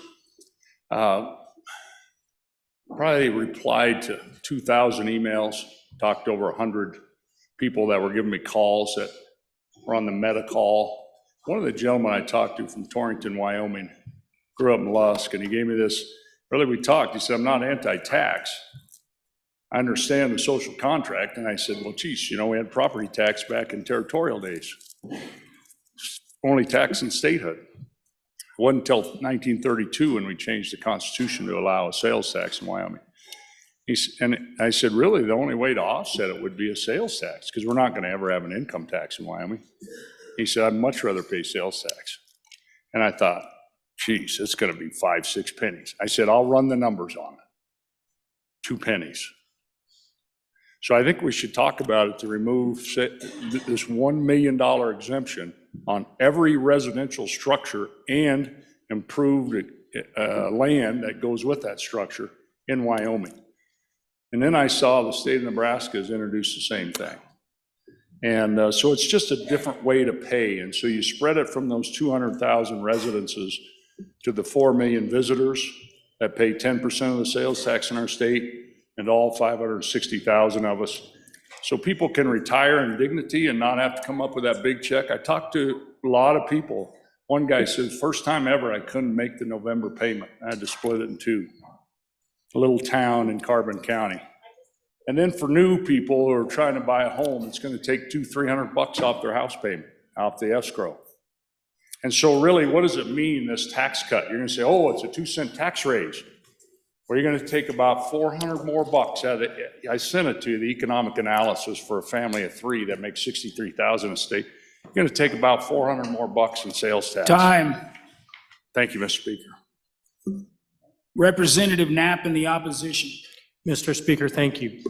probably replied to 2,000 emails, talked to over 100 people that were giving me calls that were on the Medi-Call. One of the gentlemen I talked to from Torrington, Wyoming, grew up in Lusk, and he gave me this, really we talked, he said, I'm not anti-tax. I understand the social contract. And I said, well, geez, you know, we had property tax back in territorial days. Only tax in statehood. It wasn't until 1932 when we changed the Constitution to allow a sales tax in Wyoming. And I said, really, the only way to offset it would be a sales tax, because we're not going to ever have an income tax in Wyoming. He said, I'd much rather pay sales tax. And I thought, geez, it's going to be 5, 6 pennies. I said, I'll run the numbers on it. 2 pennies. So I think we should talk about it to remove this $1 million exemption on every residential structure and improved land that goes with that structure in Wyoming. And then I saw the state of Nebraska has introduced the same thing. And so it's just a different way to pay. And so you spread it from those 200,000 residences to the 4 million visitors that pay 10% of the sales tax in our state, and all 560,000 of us. So people can retire in dignity and not have to come up with that big check. I talked to a lot of people. One guy says, first time ever, I couldn't make the November payment. I had to split it in 2. A little town in Carbon County. And then for new people who are trying to buy a home, it's going to take $200-300 off their house payment, off the escrow. And so really, what does it mean, this tax cut? You're going to say, oh, it's a 2-cent tax raise. Well, you're going to take about $400 more out of it. I sent it to you, the economic analysis for a family of 3 that makes $63,000 a state. You're going to take about 400 more bucks in sales tax. Time. Thank you, Mr. Speaker. Representative Knapp in the opposition. Mr. Speaker, thank you.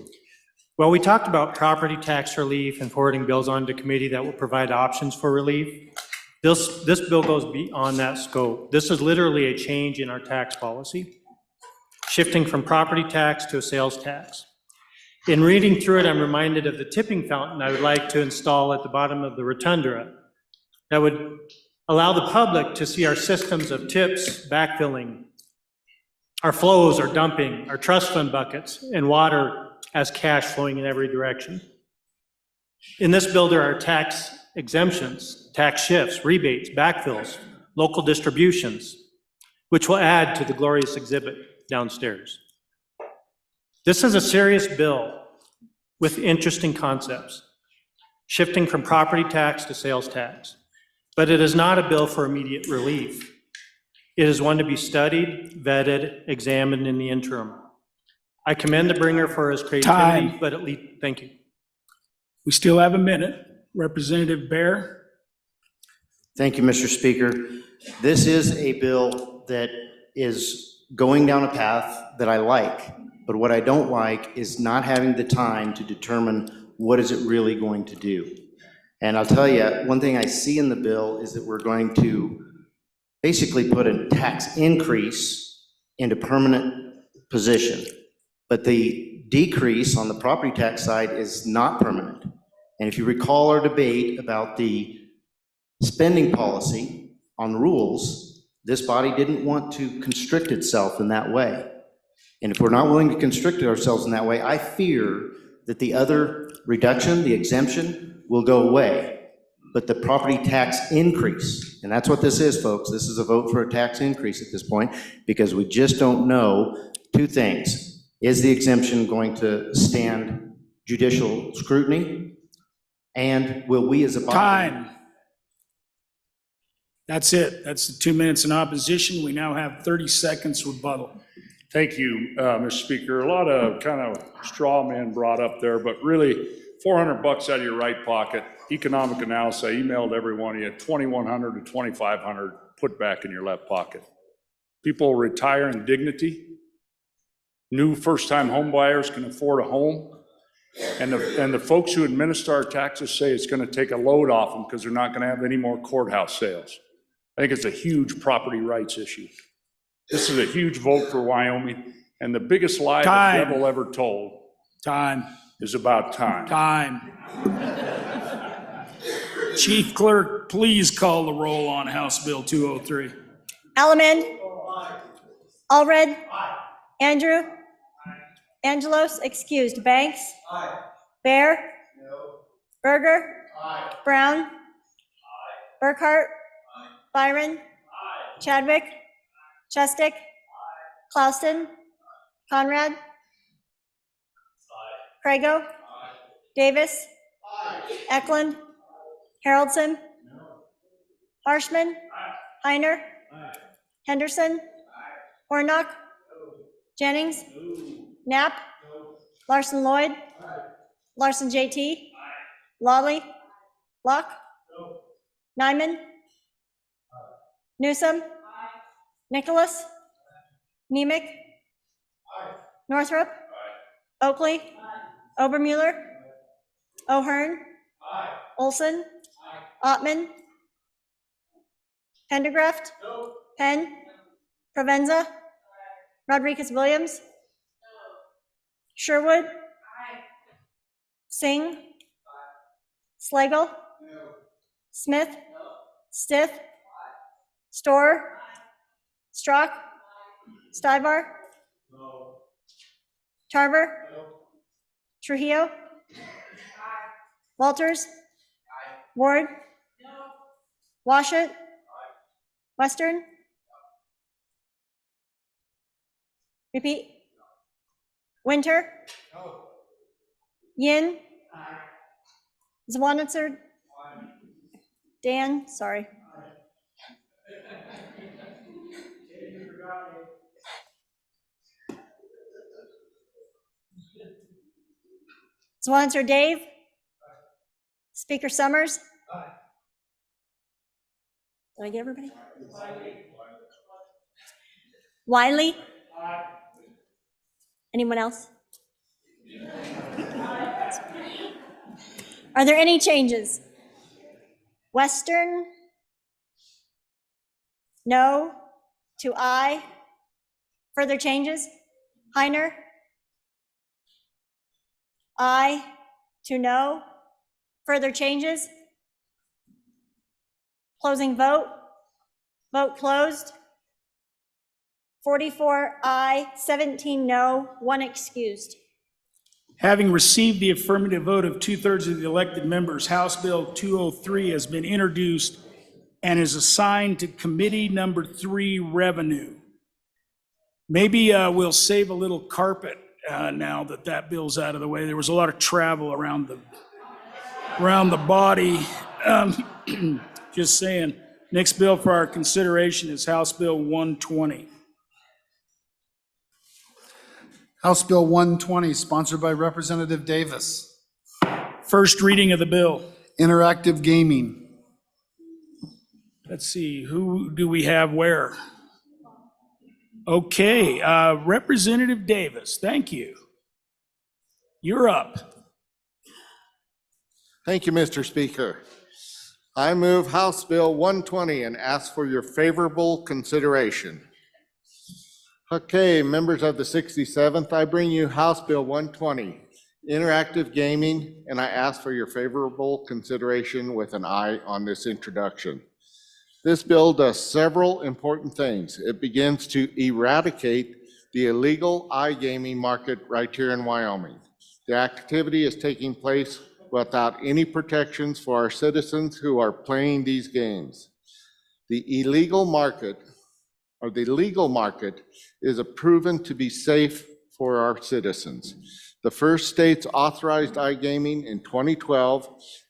Well, we talked about property tax relief and forwarding bills on to committee that will provide options for relief. This bill goes beyond that scope. This is literally a change in our tax policy, shifting from property tax to a sales tax. In reading through it, I'm reminded of the tipping fountain I would like to install at the bottom of the rotunda that would allow the public to see our systems of tips, backfilling, our flows, our dumping, our trust fund buckets, and water as cash flowing in every direction. In this bill, there are tax exemptions, tax shifts, rebates, backfills, local distributions, which will add to the glorious exhibit downstairs. This is a serious bill with interesting concepts, shifting from property tax to sales tax. But it is not a bill for immediate relief. It is one to be studied, vetted, examined in the interim. I commend the bringer for his creativity, Time. but at least, thank you. We still have a minute. Representative Bear. Thank you, Mr. Speaker. This is a bill that is going down a path that I like, but what I don't like is not having the time to determine what is it really going to do. And I'll tell you, one thing I see in the bill is that we're going to basically put a tax increase into permanent position, but the decrease on the property tax side is not permanent. And if you recall our debate about the spending policy on rules, this body didn't want to constrict itself in that way. And if we're not willing to constrict ourselves in that way, I fear that the other reduction, the exemption, will go away. But the property tax increase, and that's what this is, folks. This is a vote for a tax increase at this point, because we just don't know two things. Is the exemption going to stand judicial scrutiny? And will we as a body? Time. That's it. That's the 2 minutes in opposition. We now have 30 seconds rebuttal. Thank you, Mr. Speaker. A lot of kind of straw man brought up there, but really 400 bucks out of your right pocket. Economic analysis, I emailed every one of you, 2,100 to 2,500 put back in your left pocket. People retire in dignity. New first-time home buyers can afford a home. And the folks who administer our taxes say it's going to take a load off them because they're not going to have any more courthouse sales. I think it's a huge property rights issue. This is a huge vote for Wyoming, and the biggest lie the devil ever told is about time. Chief Clerk, please call the roll on House Bill 203. Elleman. Allred. Andrew. Angelos, excused. Banks. Bear. Berger. Brown. Burkhart. Byron. Chadwick. Chestick. Clauston. Conrad. Crago. Davis. Eklund. Haroldson. Harshman. Heiner. Henderson. Hornock. Jennings. Knapp. Larson Lloyd. Larson JT. Lawley. Locke. Nyman. Newsom. Nicholas. Nemec. Northrop. Oakley. Obermuller. O'Hearn. Olson. Ottman. Pendergraft. Penn. Provenza. Rodriguez Williams. Sherwood. Singh. Slagle. Smith. Stiff. Storer. Strock. Stivar. Tarver. Trujillo. Walters. Ward. Washut. Western. Repeat. Winter. Yin. Zwanitzer. Dan, sorry. Zwanitzer Dave. Speaker Summers. Did I get everybody? Wiley? Anyone else? Are there any changes? Western? No to aye. Further changes? Heiner? Aye to no. Further changes? Closing vote. Vote closed. 44 aye, 17 no, 1 excused. Having received the affirmative vote of 2/3 of the elected members, House Bill 203 has been introduced and is assigned to Committee Number 3, Revenue. Maybe we'll save a little carpet now that that bill's out of the way. There was a lot of travel around the body. Just saying. Next bill for our consideration is House Bill 120. House Bill 120, sponsored by Representative Davis. First reading of the bill. Interactive gaming. Let's see, who do we have where? Okay, Representative Davis, thank you. You're up. Thank you, Mr. Speaker. I move House Bill 120 and ask for your favorable consideration. Okay, members of the 67th, I bring you House Bill 120, interactive gaming, and I ask for your favorable consideration with an aye on this introduction. This bill does several important things. It begins to eradicate the illegal iGaming market right here in Wyoming. The activity is taking place without any protections for our citizens who are playing these games. The legal market is proven to be safe for our citizens. The first states authorized iGaming in 2012,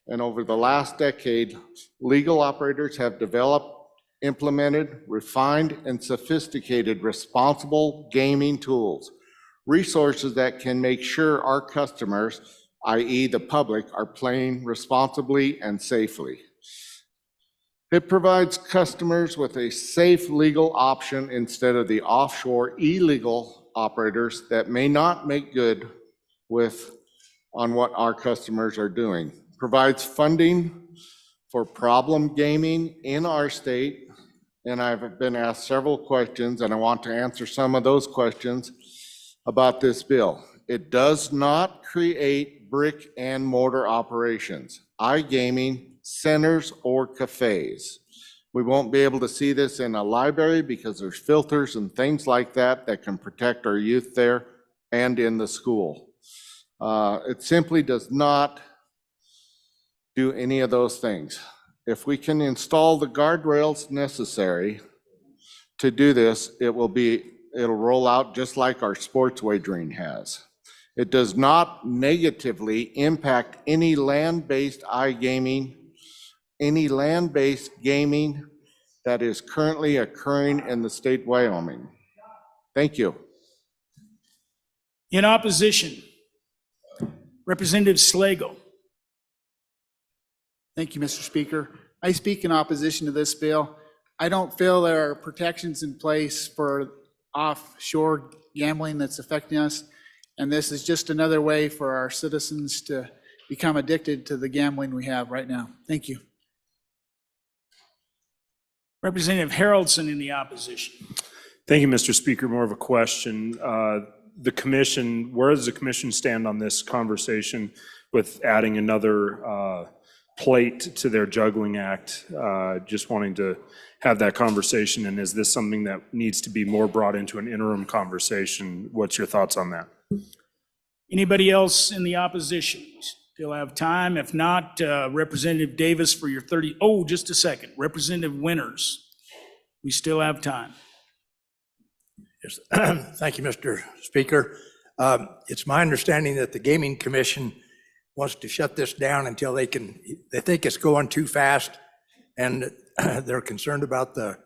and over the last decade, legal operators have developed, implemented, refined, and sophisticated responsible gaming tools, resources that can make sure our customers, i.e. the public, are playing responsibly and safely. It provides customers with a safe legal option instead of the offshore illegal operators that may not make good on what our customers are doing. Provides funding for problem gaming in our state, and I've been asked several questions, and I want to answer some of those questions about this bill. It does not create brick and mortar operations, iGaming centers or cafes. We won't be able to see this in a library because there's filters and things like that that can protect our youth there and in the school. It simply does not do any of those things. If we can install the guardrails necessary to do this, it'll roll out just like our sports wagering has. It does not negatively impact any land-based iGaming, any land-based gaming that is currently occurring in the state of Wyoming. Thank you. In opposition, Representative Slagle. Thank you, Mr. Speaker. I speak in opposition to this bill. I don't feel there are protections in place for offshore gambling that's affecting us, and this is just another way for our citizens to become addicted to the gambling we have right now. Thank you. Representative Haroldson in the opposition. Thank you, Mr. Speaker. More of a question. The commission, where does the commission stand on this conversation with adding another plate to their juggling act? Just wanting to have that conversation, and is this something that needs to be more brought into an interim conversation? What's your thoughts on that? Anybody else in the opposition? Still have time. If not, Representative Davis for your 30, oh, just a second. Representative Winters, we still have time. Yes. Thank you, Mr. Speaker. It's my understanding that the Gaming Commission wants to shut this down until they think it's going too fast, and they're concerned about the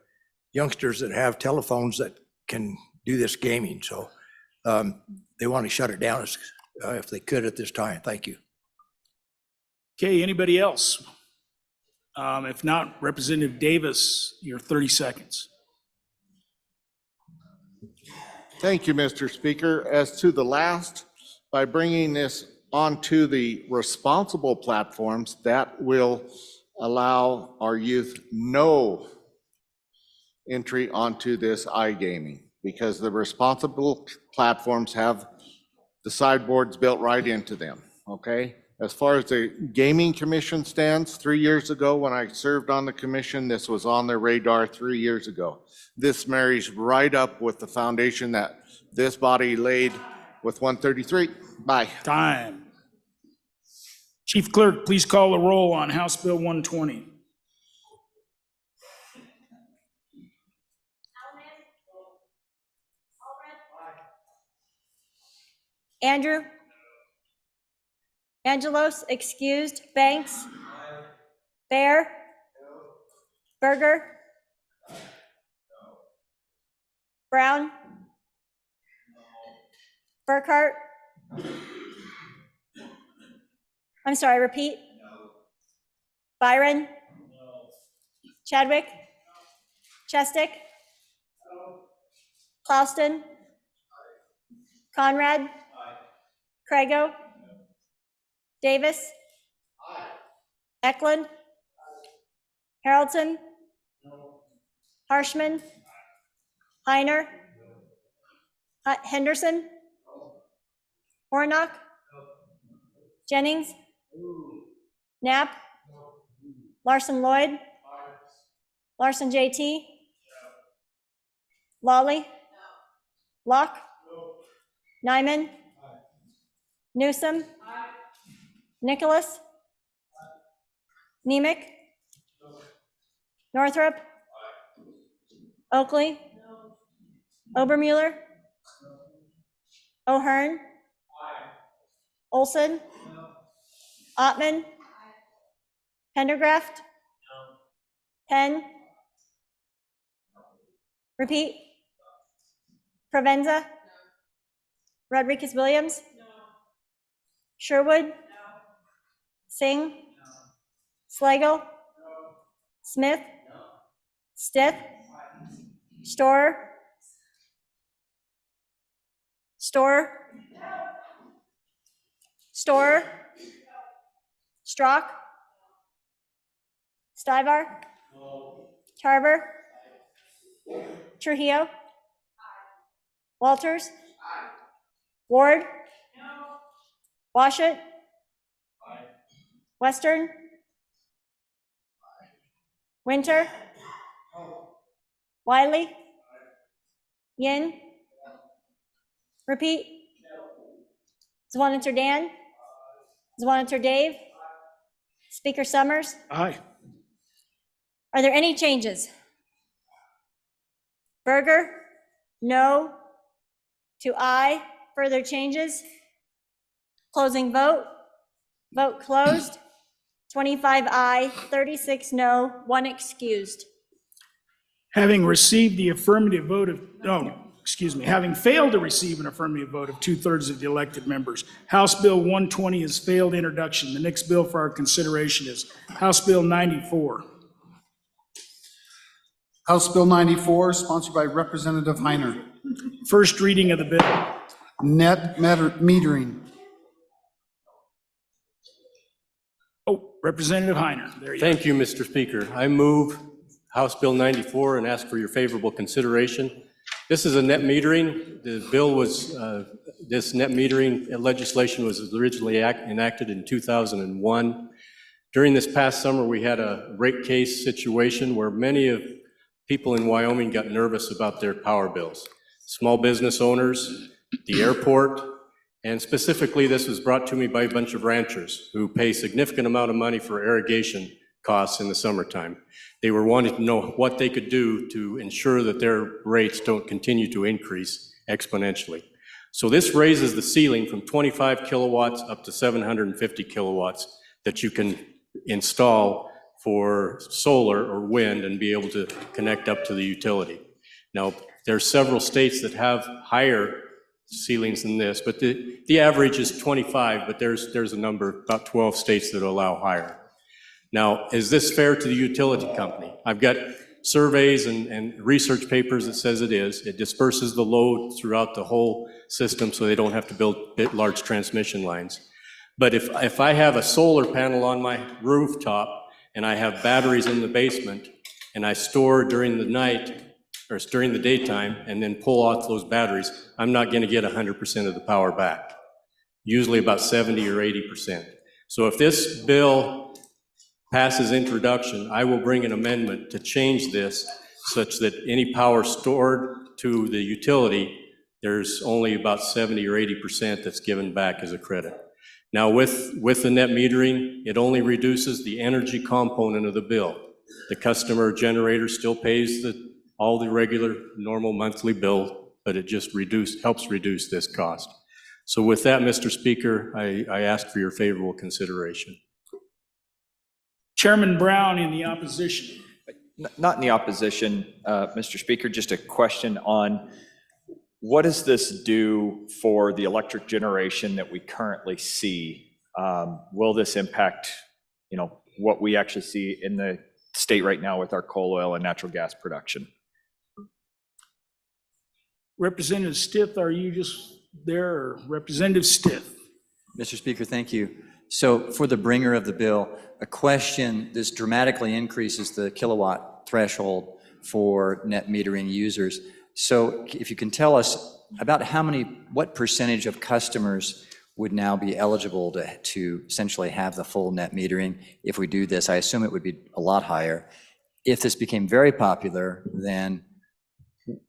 youngsters that have telephones that can do this gaming. So they want to shut it down if they could at this time. Thank you. Okay, anybody else? If not, Representative Davis, your 30 seconds. Thank you, Mr. Speaker. As to the last, by bringing this onto the responsible platforms, that will allow our youth no entry onto this iGaming, because the responsible platforms have the sideboards built right into them, okay? As far as the Gaming Commission stands, 3 years ago when I served on the commission, this was on their radar 3 years ago. This marries right up with the foundation that this body laid with 133. Bye. Time. Chief Clerk, please call the roll on House Bill 120. Andrew? Angelos, excused. Banks? Bear? Berger? Brown? Burkhart? I'm sorry, repeat. Byron? Chadwick? Chestick? Clauston? Conrad? Craigo? Davis? Eklund? Harrelson? Harshman? Heiner? Henderson? Hornock? Jennings? Knapp? Larson Lloyd? Larson JT? Lawley? Locke? Nyman? Newsom? Nicholas? Nemec? Northrop? Oakley? Obermuller? O'Hearn? Olson? Ottman? Pendergraft? Penn? Repeat. Provenza? Rodriguez Williams? Sherwood? Singh? Slagle? Smith? Stith? Storer? Storer? Strock? Stivar? Tarver? Trujillo? Walters? Ward? Washut? Western? Winter? Wiley? Yin? Repeat. Zwaniter Dan? Zwaniter Dave? Speaker Summers? Aye. Are there any changes? Berger? No. To aye. Further changes? Closing vote. Vote closed. 25 aye, 36 no, 1 excused. Having received the affirmative vote of, having failed to receive an affirmative vote of 2/3 of the elected members, House Bill 120 has failed introduction. The next bill for our consideration is House Bill 94. House Bill 94, sponsored by Representative Heiner. First reading of the bill. Net metering. Oh, Representative Heiner, there you go. Thank you, Mr. Speaker. I move House Bill 94 and ask for your favorable consideration. This is a net metering. The bill was, this net metering legislation was originally enacted in 2001. During this past summer, we had a rate case situation where many of people in Wyoming got nervous about their power bills. Small business owners, the airport, and specifically this was brought to me by a bunch of ranchers who pay significant amount of money for irrigation costs in the summertime. They were wanting to know what they could do to ensure that their rates don't continue to increase exponentially. So this raises the ceiling from 25 kilowatts up to 750 kilowatts that you can install for solar or wind and be able to connect up to the utility. Now, there are several states that have higher ceilings than this, but the average is 25, but there's a number, about 12 states that allow higher. Now, is this fair to the utility company? I've got surveys and research papers that says it is. It disperses the load throughout the whole system so they don't have to build large transmission lines. But if I have a solar panel on my rooftop and I have batteries in the basement and I store during the night or during the daytime and then pull off those batteries, I'm not going to get 100% of the power back, usually about 70 or 80%. So if this bill passes introduction, I will bring an amendment to change this such that any power stored to the utility, there's only about 70 or 80% that's given back as a credit. Now with the net metering, it only reduces the energy component of the bill. The customer generator still pays all the regular normal monthly bill, but it just helps reduce this cost. So with that, Mr. Speaker, I ask for your favorable consideration. Chairman Brown in the opposition. Not in the opposition, Mr. Speaker, just a question on what does this do for the electric generation that we currently see? Will this impact, what we actually see in the state right now with our coal, oil, and natural gas production? Representative Stith, are you just there, or Representative Stith? Mr. Speaker, thank you. So for the bringer of the bill, a question, this dramatically increases the kilowatt threshold for net metering users. So if you can tell us about what percentage of customers would now be eligible to essentially have the full net metering if we do this? I assume it would be a lot higher. If this became very popular, then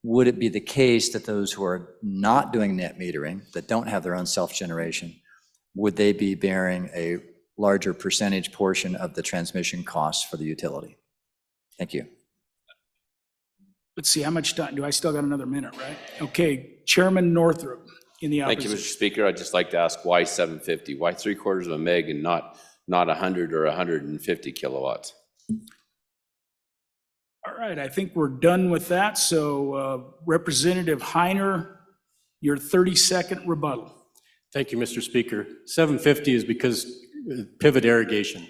would it be the case that those who are not doing net metering, that don't have their own self-generation, would they be bearing a larger percentage portion of the transmission costs for the utility? Thank you. Let's see, how much time, do I still got another minute, right? Okay, Chairman Northrup in the Thank you, opposition. Mr. Speaker. I'd just like to ask why 750? Why 3/4 of a meg and not 100 or 150 kilowatts? All right, I think we're done with that. So Representative Heiner, your 30-second rebuttal. Thank you, Mr. Speaker. 750 is because pivot irrigation.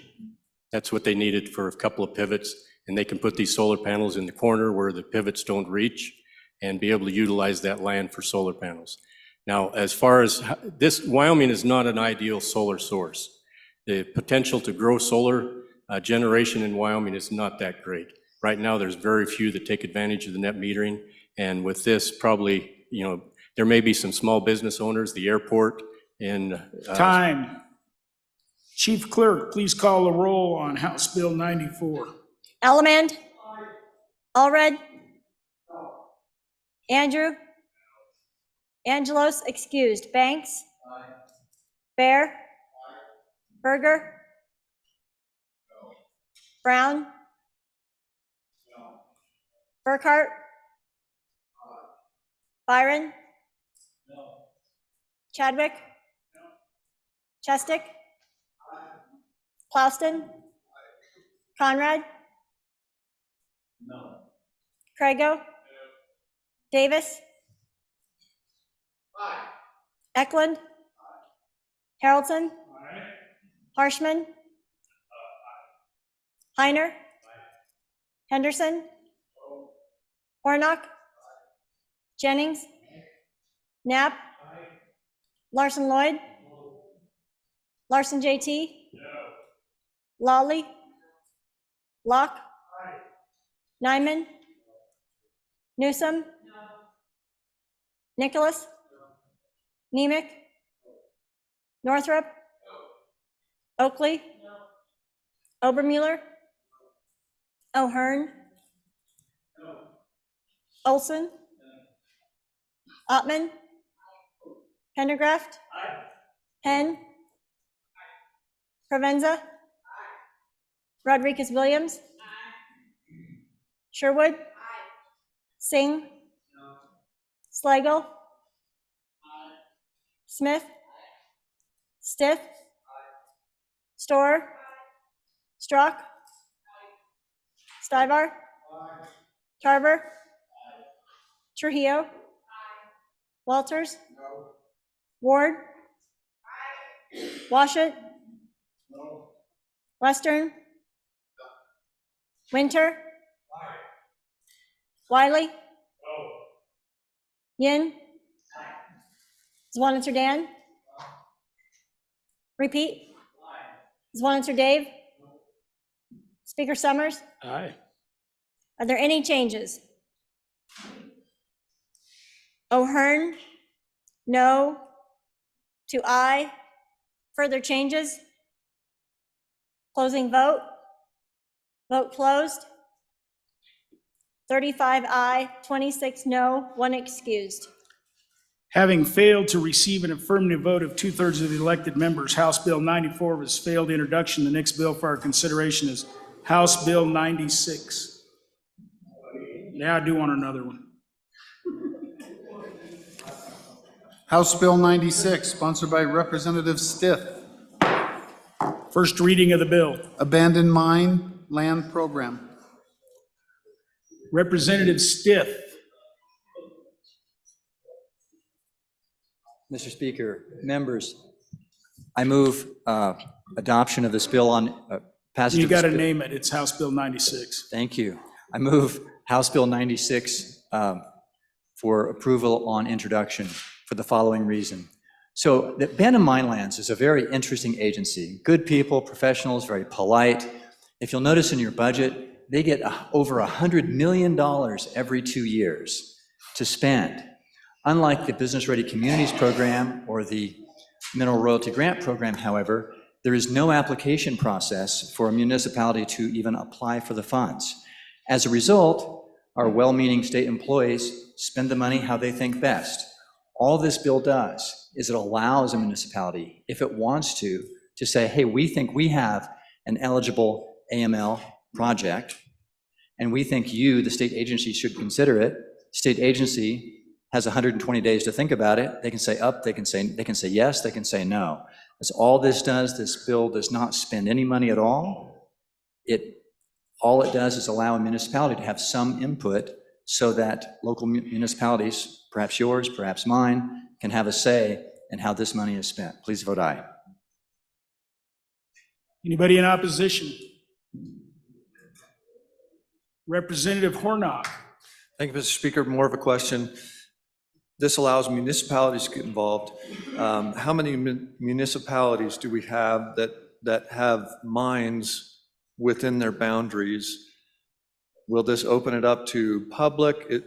That's what they needed for a couple of pivots, and they can put these solar panels in the corner where the pivots don't reach and be able to utilize that land for solar panels. Now, as far as this, Wyoming is not an ideal solar source. The potential to grow solar generation in Wyoming is not that great. Right now, there's very few that take advantage of the net metering, and with this, probably, there may be some small business owners, the airport, and Time. Chief Clerk, please call the roll on House Bill 94. Ellement? Allred? Andrew? Angelos, excused. Banks? Bear? Berger? Brown? Burkhart? Byron? Chadwick? Chestick? Klauston? Conrad? Crago? Davis? Eklund? Haroldson? Harshman? Heiner? Henderson? Hornock? Jennings? Knapp? Larson Lloyd? Larson JT? Lawley? Locke? Nyman? Newsom? Nicholas? Nemec? Northrup? Oakley? Obermuller? O'Hearn? Olson? Ottman? Pendergraft? Penn? Provenza? Rodriguez Williams? Sherwood? Singh? Slagle? Smith? Stith? Storer? Strzok? Stivar? Tarver? Trujillo? Walters? Ward? Washut? Western? Winter? Wiley? Yin? Swanitzer Dan? Repeat? Swanitzer Dave? Speaker Summers? Aye. Are there any changes? O'Hearn? No. To aye. Further changes? Closing vote? Vote closed. 35 aye, 26 no, 1 excused. Having failed to receive an affirmative vote of 2/3 of the elected members, House Bill 94 has failed introduction. The next bill for our consideration is House Bill 96. Now I do want another one. House Bill 96, sponsored by Representative Stiff. First reading of the bill. Abandoned Mine Land Program. Representative Stiff. Mr. Speaker, members, I move adoption of this bill on passage. You of this got to bill. name it. It's House Bill 96. Thank you. I move House Bill 96 for approval on introduction for the following reason. So the Abandoned Mine Lands is a very interesting agency. Good people, professionals, very polite. If you'll notice in your budget, they get over $100 million every 2 years to spend. Unlike the Business Ready Communities Program or the Mineral Royalty Grant Program, however, there is no application process for a municipality to even apply for the funds. As a result, our well-meaning state employees spend the money how they think best. All this bill does is it allows a municipality, if it wants to say, hey, we think we have an eligible AML project, and we think you, the state agency, should consider it. State agency has 120 days to think about it. They can say up, they can say yes, they can say no. That's all this does. This bill does not spend any money at all. All it does is allow a municipality to have some input so that local municipalities, perhaps yours, perhaps mine, can have a say in how this money is spent. Please vote aye. Anybody in opposition? Representative Hornock. Thank you, Mr. Speaker. More of a question. This allows municipalities to get involved. How many municipalities do we have that have mines within their boundaries? Will this open it up to public?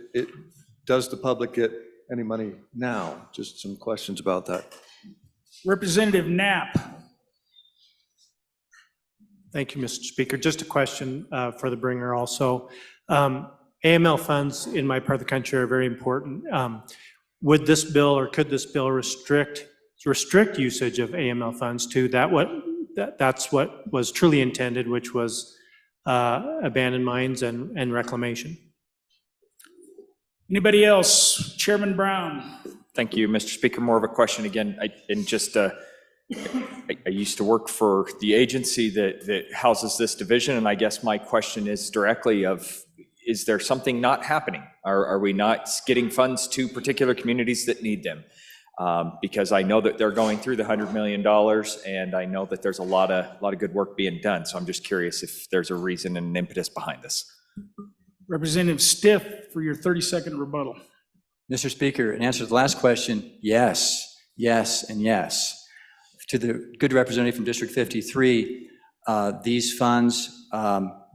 Does the public get any money now? Just some questions about that. Representative Knapp. Thank you, Mr. Speaker. Just a question for the bringer also. AML funds in my part of the country are very important. Would this bill or could this bill restrict usage of AML funds to that's what was truly intended, which was abandoned mines and reclamation? Anybody else? Chairman Brown. Thank you, Mr. Speaker. More of a question again. I used to work for the agency that houses this division, and I guess my question is directly is there something not happening? Are we not getting funds to particular communities that need them? Because I know that they're going through the $100 million, and I know that there's a lot of good work being done. So I'm just curious if there's a reason and an impetus behind this. Representative Stiff for your 30-second rebuttal. Mr. Speaker, in answer to the last question, yes, yes, and yes. To the good representative from District 53, these funds,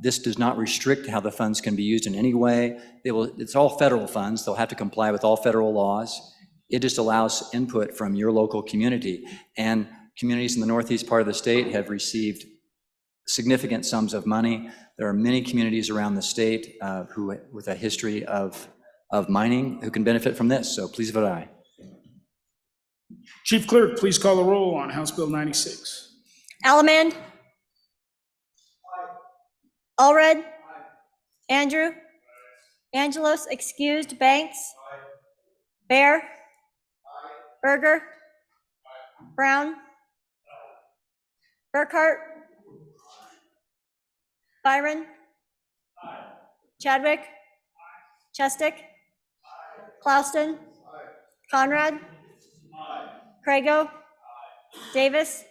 this does not restrict how the funds can be used in any way. It's all federal funds. They'll have to comply with all federal laws. It just allows input from your local community. And communities in the northeast part of the state have received significant sums of money. There are many communities around the state with a history of mining who can benefit from this. So please vote aye. Chief Clerk, please call the roll on House Bill 96. Allemand? Allred? Andrew? Angelos, excused. Banks? Bear? Berger? Brown? Burkhart? Byron? Chadwick? Chestick? Klauston? Conrad? Crago? Davis?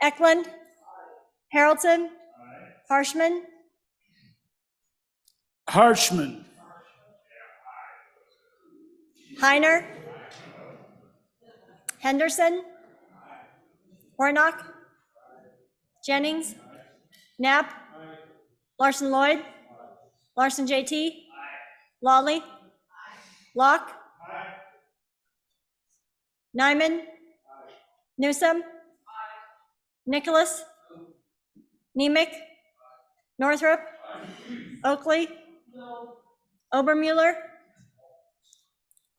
Eklund? Harrelson? Harshman, Harshman. Heiner, Henderson, Warnock, Jennings, Knapp, Larson Lloyd, Larson JT, Lawley, Locke, Nyman, Newsom, Nicholas, Nemec, Northrup, Oakley, Obermuller,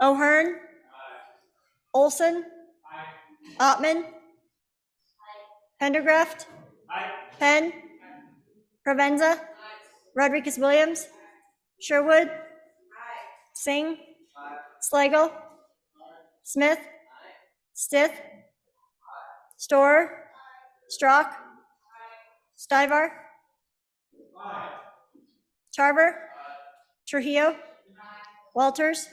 O'Hearn, Olson, Ottman, Pendergraft, Penn, Provenza, Rodriguez Williams, Sherwood, Singh, Slagle, Smith, Stith, Storer, Strock, Stivar, Tarver, Trujillo, Walters,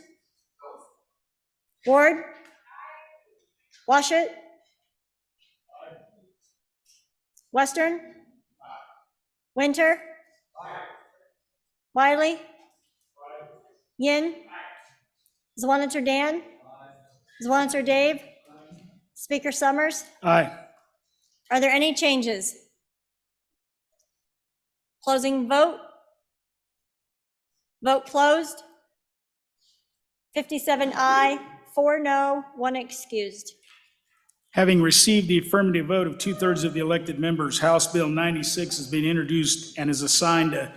Ward, Washut, Western, Winter, Wiley, Yin, Zwaniter Dan, Zwaniter Dave, Speaker Summers. Aye. Are there any changes? Closing vote. Vote closed. 57 aye, 4 no, 1 excused. Having received the affirmative vote of 2/3 of the elected members, House Bill 96 has been introduced and is assigned to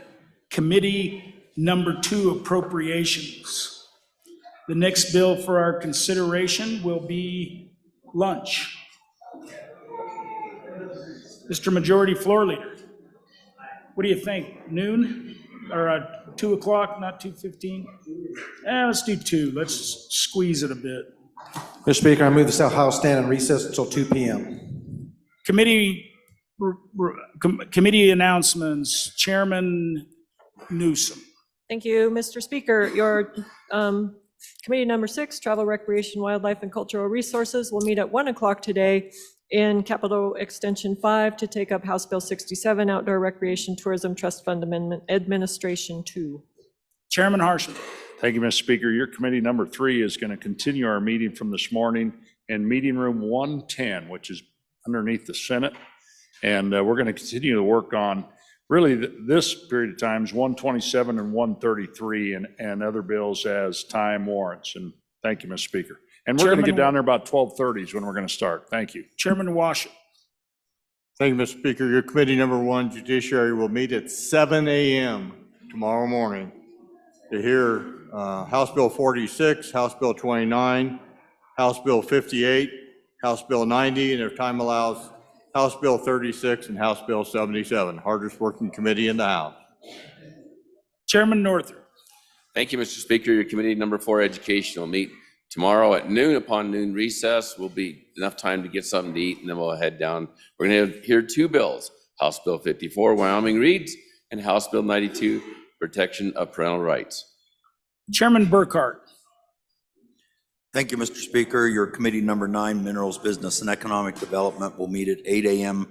Committee Number 2 Appropriations. The next bill for our consideration will be lunch. Mr. Majority Floor Leader, what do you think? Noon or 2 o'clock, not 2:15? Let's do 2. Let's squeeze it a bit. Mr. Speaker, I move the House stand in recess until 2 p.m. Committee announcements, Chairman Newsom. Thank you, Mr. Speaker. Your Committee Number 6, Travel, Recreation, Wildlife, and Cultural Resources, will meet at 1 o'clock today in Capitol Extension 5 to take up House Bill 67, Outdoor Recreation Tourism Trust Fund Amendment Administration 2. Chairman Harshman. Thank you, Mr. Speaker. Your committee number 3 is going to continue our meeting from this morning in meeting room 110, which is underneath the Senate. And we're going to continue to work on really this period of times, 127 and 133 and other bills as time warrants. And thank you, Mr. Speaker. And we're going to get down there about 12:30 is when we're going to start. Thank you. Chairman Washut. Thank you, Mr. Speaker. Your committee number 1, Judiciary, will meet at 7 a.m. tomorrow morning to hear House Bill 46, House Bill 29, House Bill 58, House Bill 90, and if time allows, House Bill 36 and House Bill 77. Hardest working committee in the House. Chairman Northrup. Thank you, Mr. Speaker. Your committee number 4, Education, will meet tomorrow at noon. Upon noon recess will be enough time to get something to eat, and then we'll head down. We're going to hear 2 bills, House Bill 54, Wyoming Reads, and House Bill 92, Protection of Parental Rights. Chairman Burkhart. Thank you, Mr. Speaker. Your committee number 9, Minerals, Business, and Economic Development, will meet at 8 a.m.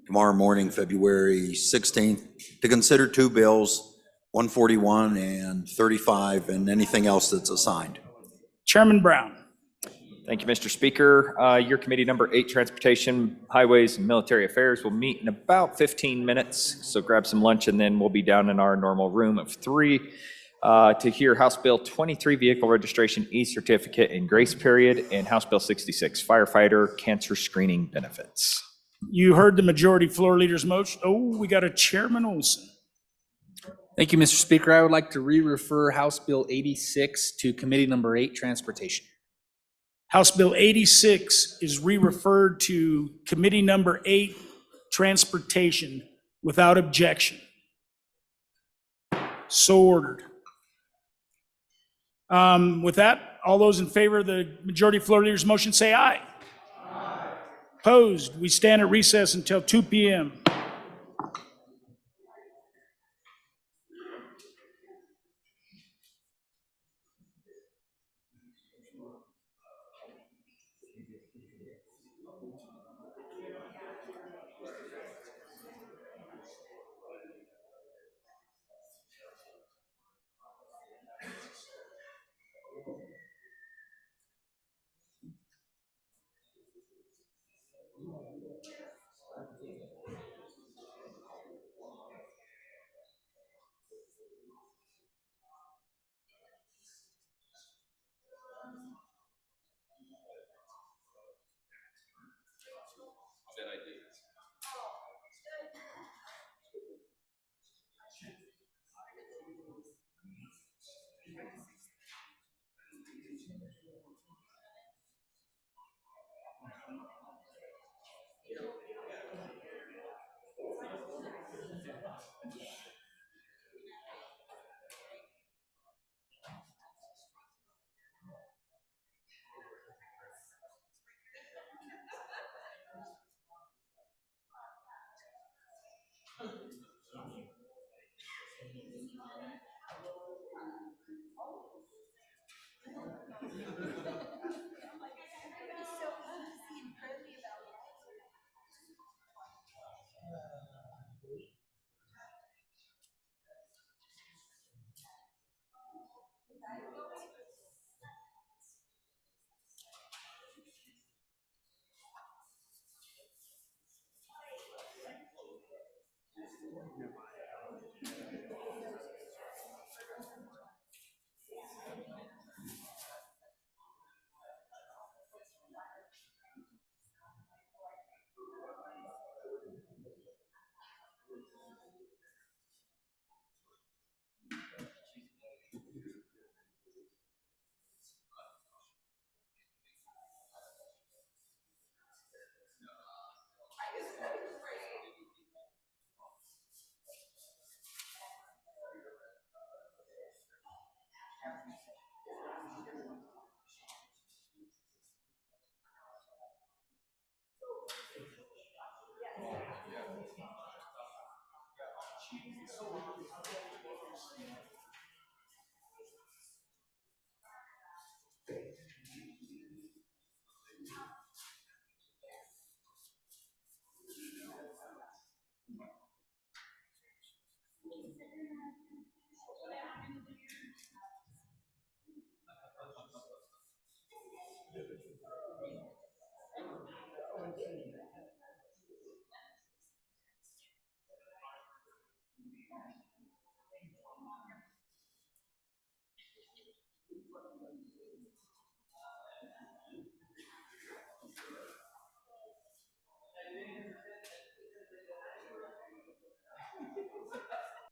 tomorrow morning, February 16th, to consider 2 bills, 141 and 35, and anything else that's assigned. Chairman Brown. Thank you, Mr. Speaker. Your committee number 8, Transportation, Highways, and Military Affairs, will meet in about 15 minutes. So grab some lunch and then we'll be down in our normal room of 3 to hear House Bill 23, Vehicle Registration E-Certificate and Grace Period, and House Bill 66, Firefighter Cancer Screening Benefits. You heard the Majority Floor Leader's motion. Oh, we got a Chairman Olson. Thank you, Mr. Speaker. I would like to re-refer House Bill 86 to Committee Number 8, Transportation. House Bill 86 is re-referred to Committee Number 8, Transportation, without objection. So ordered. With that, all those in favor of the Majority Floor Leader's motion say aye. Aye. Opposed? We stand at recess until 2 p.m.